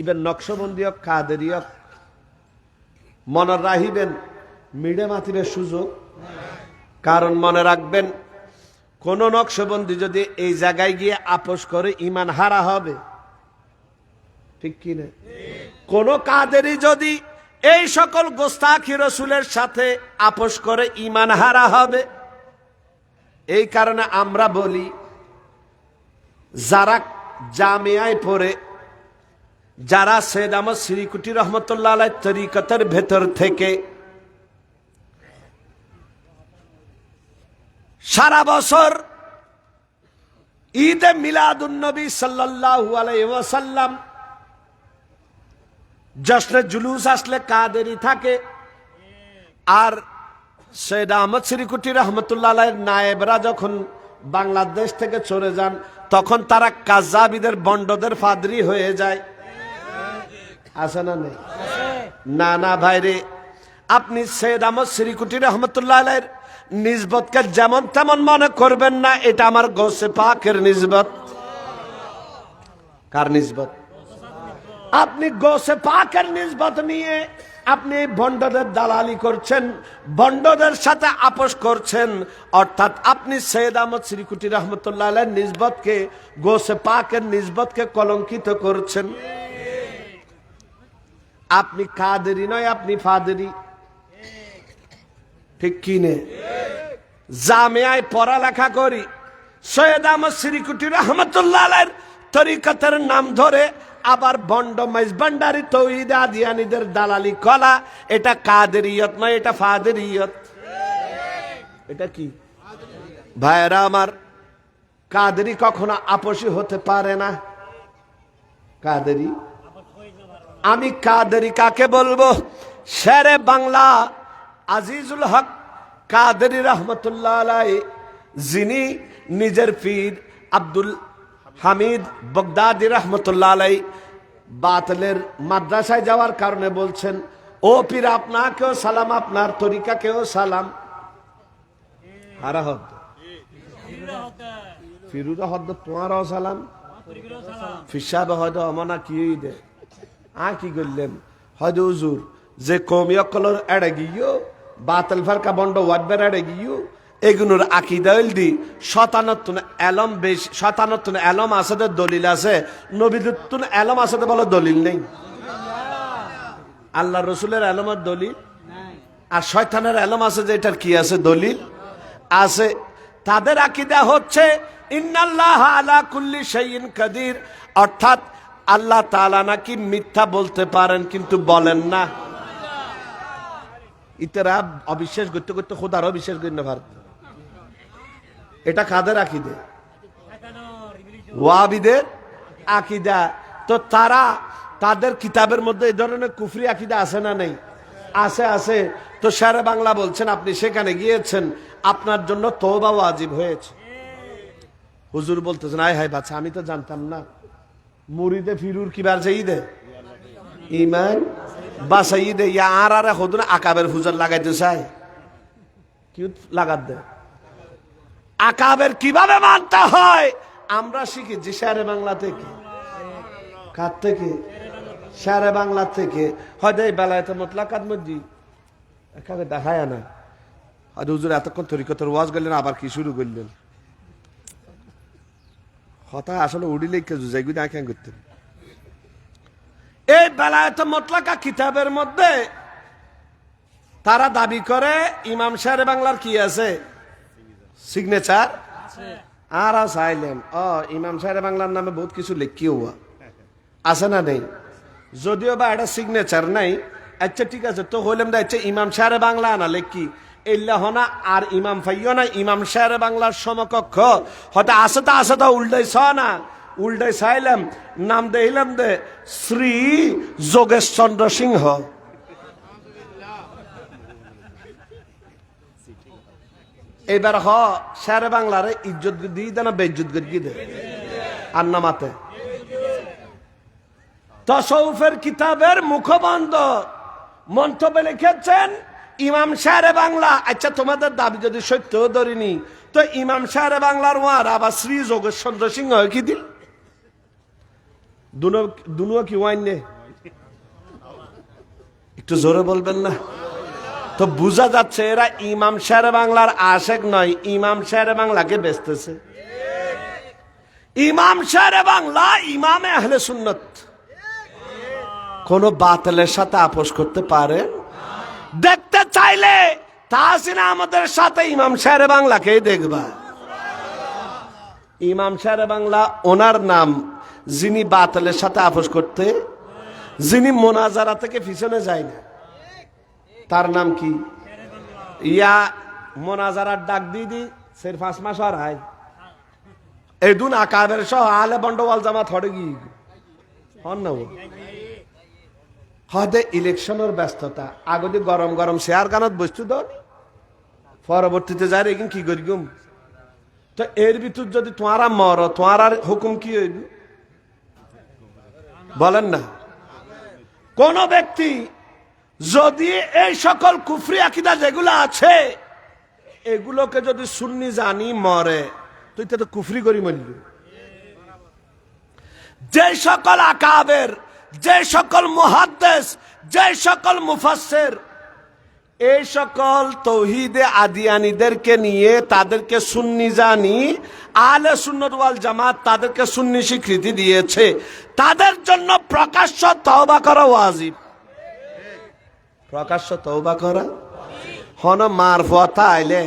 ইবেন নকশবন্দিয় কাদেরিয় মনে রাখিবেন, মিডা মাতিবের সুযোগ। কারণ মনে রাখবেন, কোন নকশবন্দি যদি এই জায়গায় গিয়ে আপোষ করে, ঈমান হারা হবে। ঠিক কি না? কোন কাদেরি যদি এই সকল গোস্তাখি রসুলের সাথে আপোষ করে, ঈমান হারা হবে। এই কারণে আমরা বলি, যারা জামিয়ায় পড়ে, যারা সৈয়দ আহমদ সিরিকুটি রহমতুল্লাহ আলাইহি তরিকতের ভেতর থেকে সারা বছর ঈদে মিলাদুন নবী সাল্লাল্লাহু আলাইহি ওয়াসাল্লাম জশ্নে জুলুস আসলে কাদেরি থাকে, আর সৈয়দ আহমদ সিরিকুটি রহমতুল্লাহ আলাইহির নায়েবরা যখন বাংলাদেশ থেকে চলে যান, তখন তারা কাযাবিদের বন্ডদের ফাদরি হয়ে যায়। আছে না নেই? না না ভাইরে, আপনি সৈয়দ আহমদ সিরিকুটি রহমতুল্লাহ আলাইহির নিসবতকে যেমন তেমন মনে করবেন না। এটা আমার গৌসে পাকের নিসবত। কার নিসবত? আপনি গৌসে পাকের নিসবত নিয়ে আপনি বন্ডদের দালালি করছেন, বন্ডদের সাথে আপোষ করছেন। অর্থাৎ আপনি সৈয়দ আহমদ সিরিকুটি রহমতুল্লাহ আলাইহির নিসবতকে, গৌসে পাকের নিসবতকে কলঙ্কিত করছেন। আপনি কাদেরি নয়, আপনি ফাদেরি। ঠিক কি নে? জামিয়ায় পড়ালেখা করি, সৈয়দ আহমদ সিরিকুটি রহমতুল্লাহ আলাইহির তরিকতের নাম ধরে আবার বন্ড মাইজভান্ডারি তৌহিদ আদিয়ানীদের দালালি কলা। এটা কাদেরিয়ত নয়, এটা ফাদেরিয়ত। এটা কি ভাইরা আমার? কাদেরি কখনো আপোষী হতে পারে না। কাদেরি, আমি কাদেরি কাকে বলবো? শেরে বাংলা আজিজুল হক কাদেরি রহমতুল্লাহ আলাইহি, যিনি নিজের পীর আব্দুল হামিদ বগদাদি রহমতুল্লাহ আলাইহি বাতিলের মাদ্রাসায় যাওয়ার কারণে বলছেন, ও পীর আপনাকেও সালাম, আপনার তরিকাকেও সালাম। হারা হদ ফিরুরা হদ, তোমারও সালাম। ফিসাব হয়তো অমনা কি দে কি করলেন? হয়তো হুজুর যে কৌমি অকলর এড়ে গিয়েও বাতিল ফারকা বন্ড ওয়াদবের এড়ে গিয়েও এগুলোর আকিদাইল দি শতানতুন এলম বেশি, শতানতুন এলম আছে, দলিল আছে। নবীদুত্তুন এলম আছে, বলো দলিল নেই। আল্লাহ রসুলের এলমের দলিল, আর শয়তানের এলম আছে যে এটার কি আছে? দলিল আছে। তাদের আকিদা হচ্ছে ইন্নাল্লাহ আলা কুল্লি শাইইন কাদির, অর্থাৎ আল্লাহ তাআলা নাকি মিথ্যা বলতে পারেন কিন্তু বলেন না। ইতারা অবিশ্বাস করতে করতে খোদার অবিশ্বাস করেন না ভারত। এটা কাদের আকিদা? ওয়াহাবিদের আকিদা। তো তারা তাদের কিতাবের মধ্যে এই ধরনের কুফরি আকিদা আছে না নেই? আছে, আছে। তো শেরে বাংলা বলছেন, আপনি সেখানে গিয়েছেন, আপনার জন্য তওবা ওয়াজিব হয়েছে। হুজুর বলতেছেন, আয় হায় বাচ্চা, আমি তো জানতাম না। মুড়িদে ফিরুর কিবার যেই দে ইমান বাসাই দে ইয়া আর হদুন আকাবের ফুজার লাগাইতে চাই কি লাগাত দে আকাবের কিভাবে মানতে হয় আমরা শিখেছি শেরে বাংলা থেকে। কার থেকে? শেরে বাংলা থেকে। হয়তো এই বেলায় মোতলাকাত মধ্যে এখানে দেখায় না হয়তো হুজুর এতক্ষণ তরিকতের ওয়াজ করলেন আবার কি শুরু করলেন কথা আসলে উড়িলে যাইগুলো আঁকেন করতেন। এই বেলায়েত মোতলাকা কিতাবের মধ্যে তারা দাবি করে ইমাম শেরে বাংলার কি আছে সিগনেচার আর চাইলেন ইমাম শেরে বাংলার নামে বহুত কিছু লেখি হওয়া আছে না নেই, যদিও বা এটা সিগনেচার নাই। আচ্ছা ঠিক আছে তো হইলাম না আচ্ছা ইমাম শেরে বাংলা না লেখি এল্লা হনা আর ইমাম ফাইও না ইমাম শেরে বাংলার সমকক্ষ হয়তো আছে তো উল্টাই ছ না উল্টাই চাইলাম নাম দেইলাম দে শ্রী যোগেশ চন্দ্র সিংহ। এবার শেরে বাংলারে ইজ্জত দিয়ে দে না বেইজ্জত করিয়ে দে আর নামাতে তসৌফের কিতাবের মুখবন্ধ মন্তব্যে লিখেছেন ইমাম শেরে বাংলা। আচ্ছা তোমাদের দাবি যদি সত্য ধরিনি তো ইমাম শেরে বাংলার ওয়ার আবার শ্রী যোগেশ চন্দ্র সিংহ কি দিল দুনো কি ওয়াইন নে একটু জোরে বলবেন না তো বুঝা যাচ্ছে এরা ইমাম শেরে বাংলার আশেক নয় ইমাম শেরে বাংলাকে বেচতেছে। ইমাম শেরে বাংলা ইমামে আহলে সুন্নত কোন বাতিলের সাথে আপোষ করতে পারে দেখতে চাইলে তাহসিন আমাদের সাথে ইমাম শেরে বাংলাকেই দেখবা। ইমাম শেরে বাংলা ওনার নাম যিনি বাতিলের সাথে আপোষ করতে যিনি মোনাজারা থেকে পিছনে যায় না তার নাম কি ইয়া মোনাজারার ডাক দিদি সের 5 মাস আর হয় এই দুন আকাবের সহ আলে বন্ডওয়াল জামাত হড়ে গি হন না হয়তো ইলেকশনের ব্যস্ততা আগতে গরম গরম শেয়ার গানত বস্তু দন পরবর্তীতে যায় এখানে কি করি গুম তো এর ভিতর যদি তোমারা মর তোমার হুকুম কি হইব বলেন না। কোন ব্যক্তি যদি এই সকল কুফরি আকীদা যেগুলো আছে এগুলোকে যদি সুন্নি জানি মরে তুই তো কুফরি করি মরলি। যে সকল আকাবের যে সকল মুহাদ্দিস যে সকল মুফাসসির এই সকল তৌহিদে আদিয়ানীদেরকে নিয়ে তাদেরকে সুন্নি জানি আহলে সুন্নাত ওয়াল জামাত তাদেরকে সুন্নি স্বীকৃতি দিয়েছে তাদের জন্য প্রকাশ্য তওবা করা ওয়াজিব। প্রকাশ্য তওবা করা হন মারফত আইলে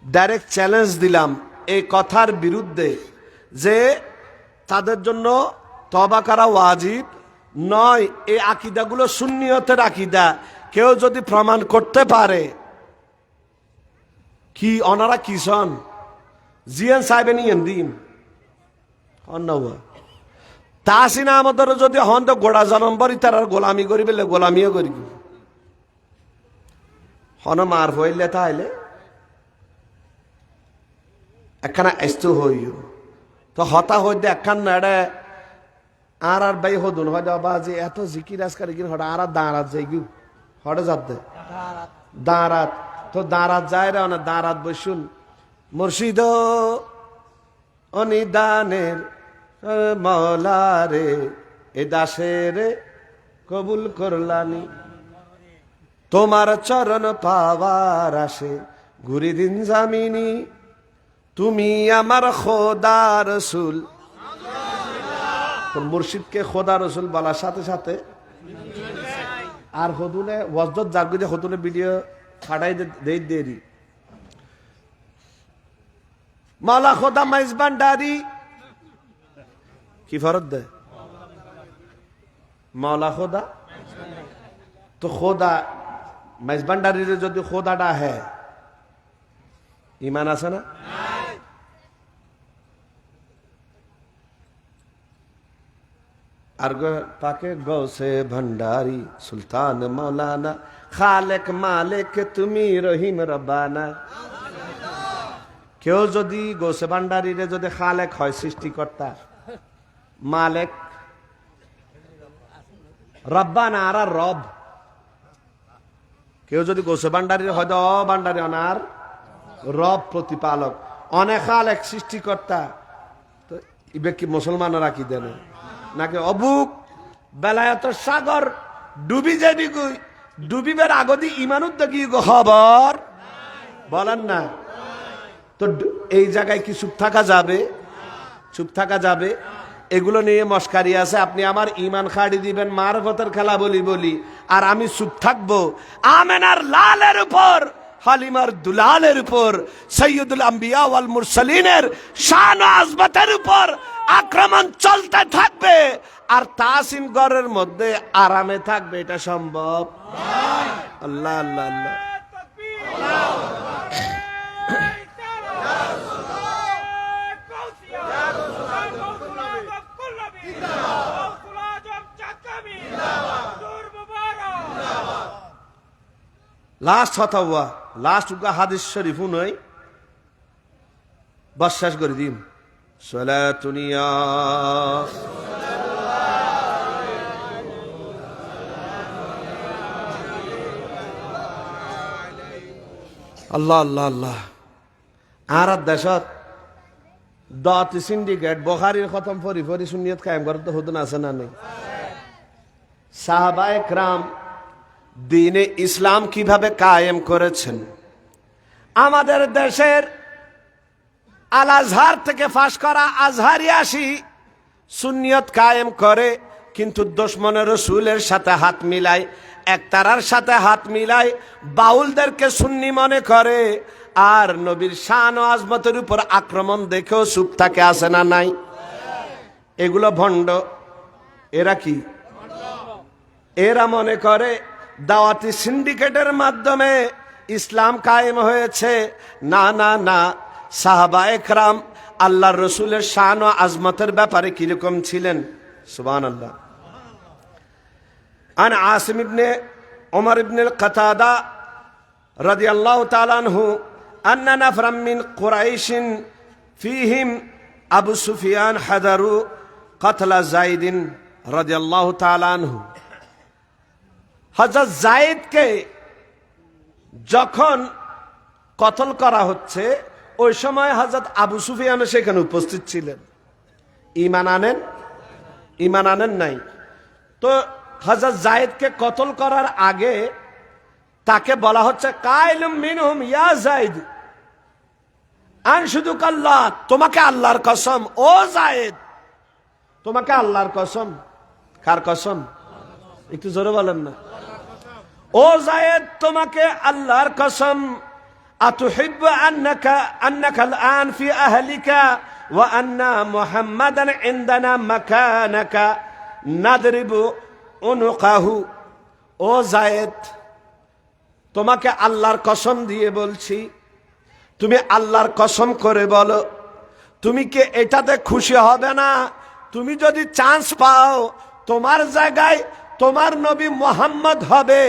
ডাইরেক্ট চ্যালেঞ্জ দিলাম এই কথার বিরুদ্ধে যে তাদের জন্য তওবা করা ওয়াজিব নয়। এই আকীদাগুলো সুন্নিয়তের আকীদা কেউ যদি প্রমাণ করতে পারে কি ওনারা কি সন জিয়ান সাহেব নিয়েন দিন অন্যবা তাহসিন আমাদের যদি হন তো গোড়া জনম্বরই তার গোলামি করি বলে গোলামিও করি হন মার হইলে তাইলে একখানা এস্তু হইও তো হতা হইতে একখান নেড়ে আর ভাই হদুন হয়তো বাজে এত জিকির আজকার গিয়ে হঠাৎ আর দাঁড়াত যাই গিয়ে হঠাৎ যাতে দাঁড়াত তো দাঁড়াত যায় রে না দাঁড়াত বসুন মুর্শিদ অনিদানের মৌলা রে এ দাসের কবুল করলানি তোমার চরণ পাওয়ার আসে ঘুরি দিন জামিনী তুমি আমার খোদা রসুল। মুর্শিদকে খোদা রসুল বলার সাথে সাথে আর হদুনে ওয়াজদত জাগরে হদুনে ভিডিও ছাড়াই দেই দেরি মাওলা খোদা মেজবান ডারি কি ফরত দে মাওলা খোদা তো খোদা মেজবান ডারির যদি খোদাটা হ্যাঁ ইমান আছে না আর তাকে গৌসে ভন্ডারি সুলতান মৌলানা খালেক মালিক তুমি রহিম রব্বানা কেউ যদি গোসে ভান্ডারীরে যদি খালেক হয়, সৃষ্টিকর্তা, মালেক, রব্বানা আর রব, কেউ যদি গোসে ভান্ডারীর হয় তো ভান্ডারী অনার রব, প্রতিপালক, অনেক খালেক, সৃষ্টিকর্তা, তো ইবে কি মুসলমানরা কি দেন নাকি অবুক বেলায়ত সাগর ডুবি যাবি গুই, ডুবিবের আগদি ইমানুদ্দ কি খবর বলেন না? তো এই জায়গায় কি চুপ থাকা যাবে? চুপ থাকা যাবে? এগুলো নিয়ে মস্কারি আছে। আপনি আমার ইমান খাড়ি দিবেন মারফতের খেলা বলি আর আমি চুপ থাকবো আমেনার লালের উপর, হালিমার দুলালের উপর, সৈয়দুল আম্বিয়া ওয়াল মুরসালিনের শান ও আজমতের উপর আক্রমণ চলতে থাকবে আর তাসিম ঘরের মধ্যে আরামে থাকবে? এটা সম্ভব? আল্লাহ আল্লাহ আল্লাহ। লাস্ট কথা হুয়া, লাস্ট উগা হাদিস শরীফ নই, বিশ্বাস করে দিন। সালাতুনিয়া আল্লাহ আল্লাহ আল্লাহ। আর দেশত দত সিন্ডিকেট বুখারীর খতম ফরি ফরি সুন্নিয়ত কায়েম করতে হুদন আছে না নেই? সাহাবায়ে کرام দ্বীনে ইসলাম কিভাবে কায়েম করেছেন? আমাদের দেশের আল আজহার থেকে ফাঁস করা আজহারি আসি সুন্নিয়ত কায়েম করে, কিন্তু দুশমনে রসুলের সাথে হাত মিলায়, একতারার সাথে হাত মিলায়, বাউলদেরকে সুন্নি মনে করে, আর নবীর শান ও আজমতের উপর আক্রমণ দেখেও চুপ থাকে, আছে না নাই? এগুলো ভণ্ড। এরা কি? এরা মনে করে দাওয়াতি সিন্ডিকেটের মাধ্যমে ইসলাম কায়েম হয়েছে। না না না, সাহাবায়ে کرام আল্লাহর রসুলের শান ও আজমতের ব্যাপারে কিরকম ছিলেন? সুবহানাল্লাহ। আন আসিম ইবনে ওমর ইবনে কাতাদা রাদিয়াল্লাহু তাআলা আনহু আন্না নাফরাম মিন কুরাইশিন ফীহিম আবু সুফিয়ান হাদারু কতলা যায়েদিন রাদিয়াল্লাহু তাআলা আনহু। হযরত যায়েদকে যখন কতল করা হচ্ছে, ওই সময় হযরত আবু সুফিয়ান সেখানে উপস্থিত ছিলেন। ঈমান আনেন? ঈমান আনেন নাই? তো হযরত যায়েদকে কতল করার আগে তাকে বলা হচ্ছে কাইলুম মিনহুম ইয়া যায়েদ আনশুদুকাল্লাহ, তোমাকে আল্লাহর কসম ও যায়েদ, তোমাকে আল্লাহর কসম। কার কসম? একটু জোরে বলেন না। ও যায়েদ, তোমাকে আল্লাহর কসম। আতুহিব্বু আন্নাকা আল-আন ফি আহলিকা ওয়া আন্না মুহাম্মাদান ইনদানা মাকানাকা নাদরিবু উনুকাহু। ও যায়েদ, তোমাকে আল্লাহর কসম দিয়ে বলছি, তুমি আল্লাহর কসম করে বলো, তুমি কি এটাতে খুশি হবে না? তুমি যদি চান্স পাও, তোমার জায়গায় তোমার নবী মুহাম্মদ হবে,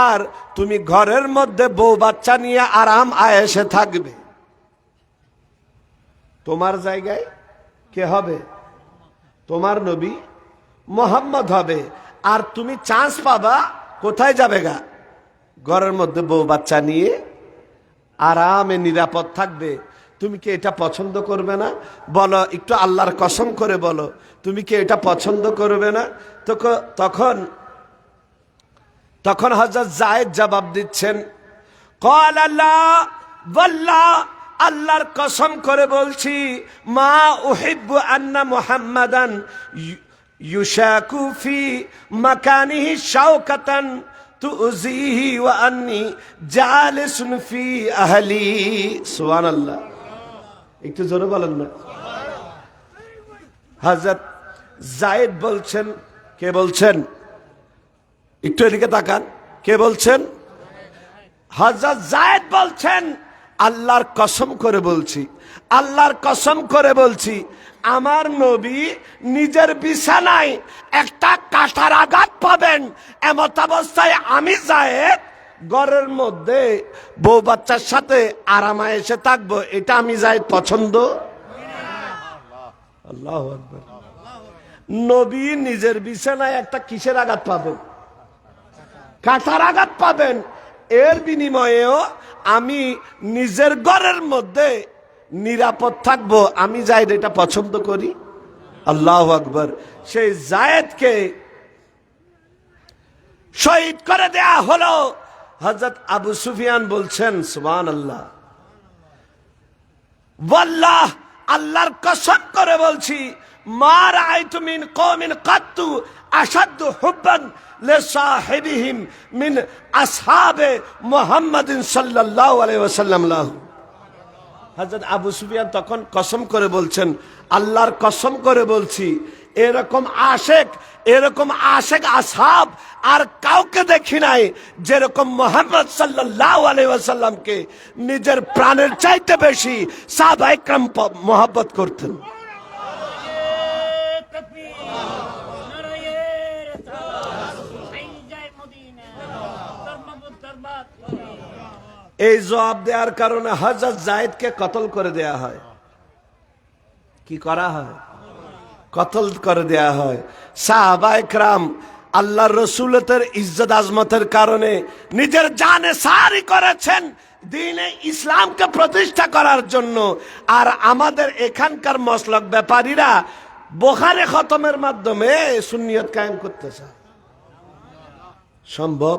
আর তুমি ঘরের মধ্যে বউ বাচ্চা নিয়ে আরাম আয়েশে থাকবে। তোমার জায়গায় কে হবে? তোমার নবী মুহাম্মদ হবে, আর তুমি চান্স পাবা কোথায় যাবে গা? ঘরের মধ্যে বউ বাচ্চা নিয়ে আরামে নিরাপদ থাকবে। তুমি কি এটা পছন্দ করবে না? বলো, একটু আল্লাহর কসম করে বলো, তুমি কি এটা পছন্দ করবে না? তখন তখন হযরত যায়েদ জবাব দিচ্ছেন, ক্বাল আল্লাহ ওয়াল্লাহ, আল্লাহর কসম করে বলছি, মা উহিব্বু আন্না মুহাম্মাদান ইউশাকু ফি মাকানিহি শাওকাতান তুযিহি ওয়া আন্নী জালিসুন ফি আহলি। সুবহানাল্লাহ। একটু জোরে বলেন না। হযরত যায়েদ বলছেন, কে বলছেন? একটু এদিকে তাকান। কে বলছেন? হযরত যায়েদ বলছেন, আল্লাহর কসম করে বলছি, আল্লাহর কসম করে বলছি, আমার নবী নিজের বিছানায় একটা কাঁটার আঘাত পাবেন, এমত অবস্থায় আমি যায়েদ ঘরের মধ্যে বউ বাচ্চার সাথে আরামায় এসে থাকবো, এটা আমি যাই পছন্দ। আল্লাহু আকবার। নবী নিজের বিছানায় একটা কিসের আঘাত পাবেন? কাঁটার আঘাত পাবেন। এর বিনিময়েও আমি নিজের ঘরের মধ্যে নিরাপদ থাকবো, আমি যাই এটা পছন্দ করি। আল্লাহু আকবার। সেই জায়েদকে শহীদ করে দেয়া হলো। হযরত আবু সুফিয়ান বলছেন সুবহানাল্লাহ, ওয়াল্লাহ, আল্লাহর কসম করে বলছি, মা রাআইতু মিন কওমিন কাত্তু আশাদ্দু হুব্বান লিসাহিবিহিম মিন আসহাবে মুহাম্মাদিন সাল্লাল্লাহু আলাইহি ওয়াসাল্লাম লাহু। হযরত আবু সুফিয়ান তখন কসম করে বলছেন, আল্লাহর কসম করে বলছি, এরকম আশেক আসহাব আর কাউকে দেখি নাই যেরকম মুহাম্মদ সাল্লাল্লাহু আলাইহি ওয়াসাল্লামকে নিজের প্রাণের চাইতে বেশি সাহাবায়ে কেরাম মহব্বত করতেন। এই জবাব দেওয়ার কারণে হযরত যায়েদকে কতল করে দেয়া হয়। কি করা হয়? কতল করে দেয়া হয়। সাহাবায়ে কেরাম আল্লাহর রাসূলের ইজ্জত আজমতের কারণে নিজের জানে সারি করেছেন দ্বীনে ইসলামকে প্রতিষ্ঠা করার জন্য। আর আমাদের এখানকার মসলক ব্যাপারীরা বুখারী খতমের মাধ্যমে সুন্নিয়ত কায়েম করতে চায়। সম্ভব?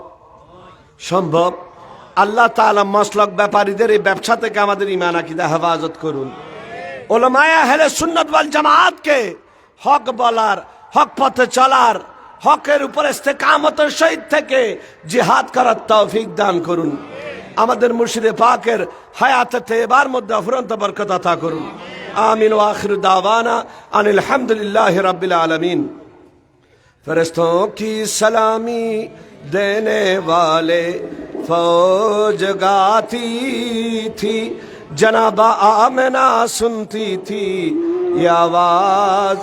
সম্ভব? আল্লাহ তাআলা মসলক ব্যাপারীদের এই ব্যবসা থেকে আমাদের ঈমান আকীদা হেফাজত করুন। উলামায়ে আহলে সুন্নাত ওয়াল জামাআতকে হক বলার, হক পথে চলার, হকের উপর ইস্তেকামতের সহিত থেকে জিহাদ করার তৌফিক দান করুন। আমাদের মুর্শিদে পাকের হায়াতে তৈয়বার মধ্যে অফুরন্ত বরকত আতা করুন। আমিন ওয়া আখিরু দাওয়ানা আনিল হামদুলিল্লাহি রাব্বিল আলামিন। फरिश्तों की सलामी देने वाले फौज गाती थी, जनाबा आमिना सुनती थी ये आवाज।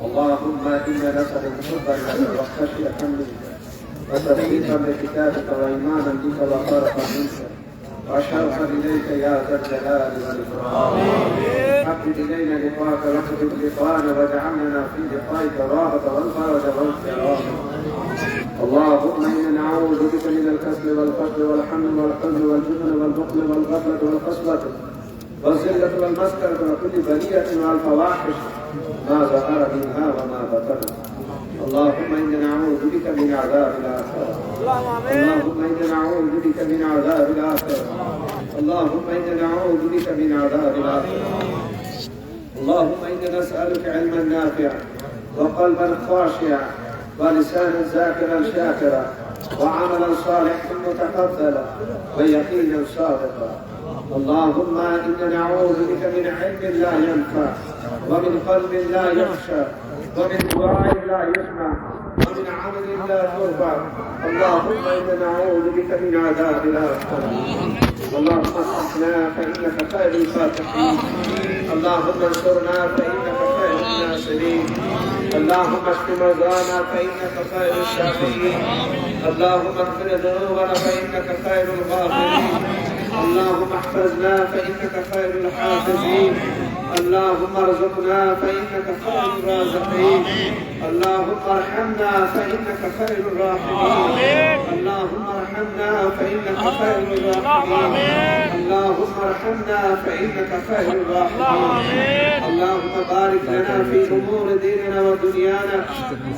اللهم إنا نسألك حبا لك وخشية منك وتصديقا بكتابك وإيمانا بك وفرحا منك وأشرفا إليك يا ذا الجلال والإكرام. حبب إلينا لقاءك واكتب لقاءنا واجعلنا في لقائك الراحة والفرج والكرام. اللهم إنا نعوذ بك من الكسل والفقر والحمل والحزن والجبن والبخل والغفلة والقسوة والذلة والمسكرة وكل بلية والفواحش ما ظهر منها وما بطن. اللهم إنا نعوذ بك من عذاب الآخرة. اللهم إنا نعوذ بك من عذاب الآخرة. اللهم إنا نعوذ بك من عذاب الآخرة. اللهم إنا نسألك علما نافعا وقلبا خاشعا ولسانا ذاكرا شاكرا وعملا صالحا متقبلا ويقينا صادقا. اللهم إنا نعوذ بك من علم لا ينفع ومن قلب لا يخشى ومن دعاء لا يسمع ومن عمل لا ترفع. اللهم إنا نعوذ بك من عذاب الآخرة. اللهم اصلحنا فإنك خير الفاتحين. اللهم انصرنا فإنك خير الناصرين. المرسلين اللهم اشف مرضانا فإنك خير الشافعين اللهم اغفر ذنوبنا فإنك خير الغافرين اللهم احفظنا فإنك خير الحافظين اللهم ارزقنا فإنك خير الرازقين اللهم ارحمنا فإنك خير الراحمين اللهم ارحمنا فإنك خير الراحمين اللهم ارحمنا فإنك خير الراحمين اللهم بارك لنا في أمور ديننا ودنيانا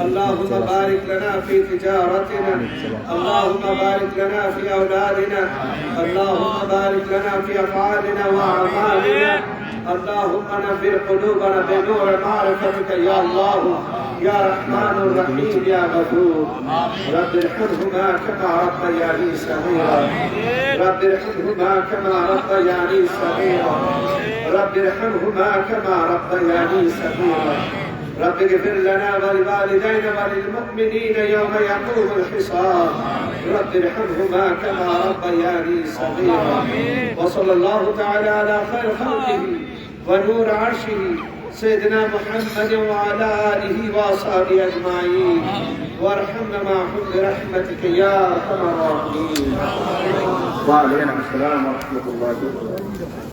اللهم بارك لنا في تجارتنا اللهم بارك لنا في أولادنا اللهم بارك لنا في أفعالنا وأعمالنا اللهم نفر قلوبنا بنور معرفتك يا الله يا رحمن الرحيم يا غفور رب ارحمهما كما ربياني صغيرا رب ارحمهما كما ربياني صغيرا رب ارحمهما كما ربياني صغيرا رب اغفر لنا ولوالدينا وللمؤمنين يوم يقوم الحساب رب ارحمهما كما ربياني صغيرا وصلى الله تعالى على خير خلقه ونور عرشه سيدنا محمد وعلى آله وأصحابه أجمعين وارحمنا معهم برحمتك يا أرحم الراحمين. وعليكم السلام ورحمة الله وبركاته.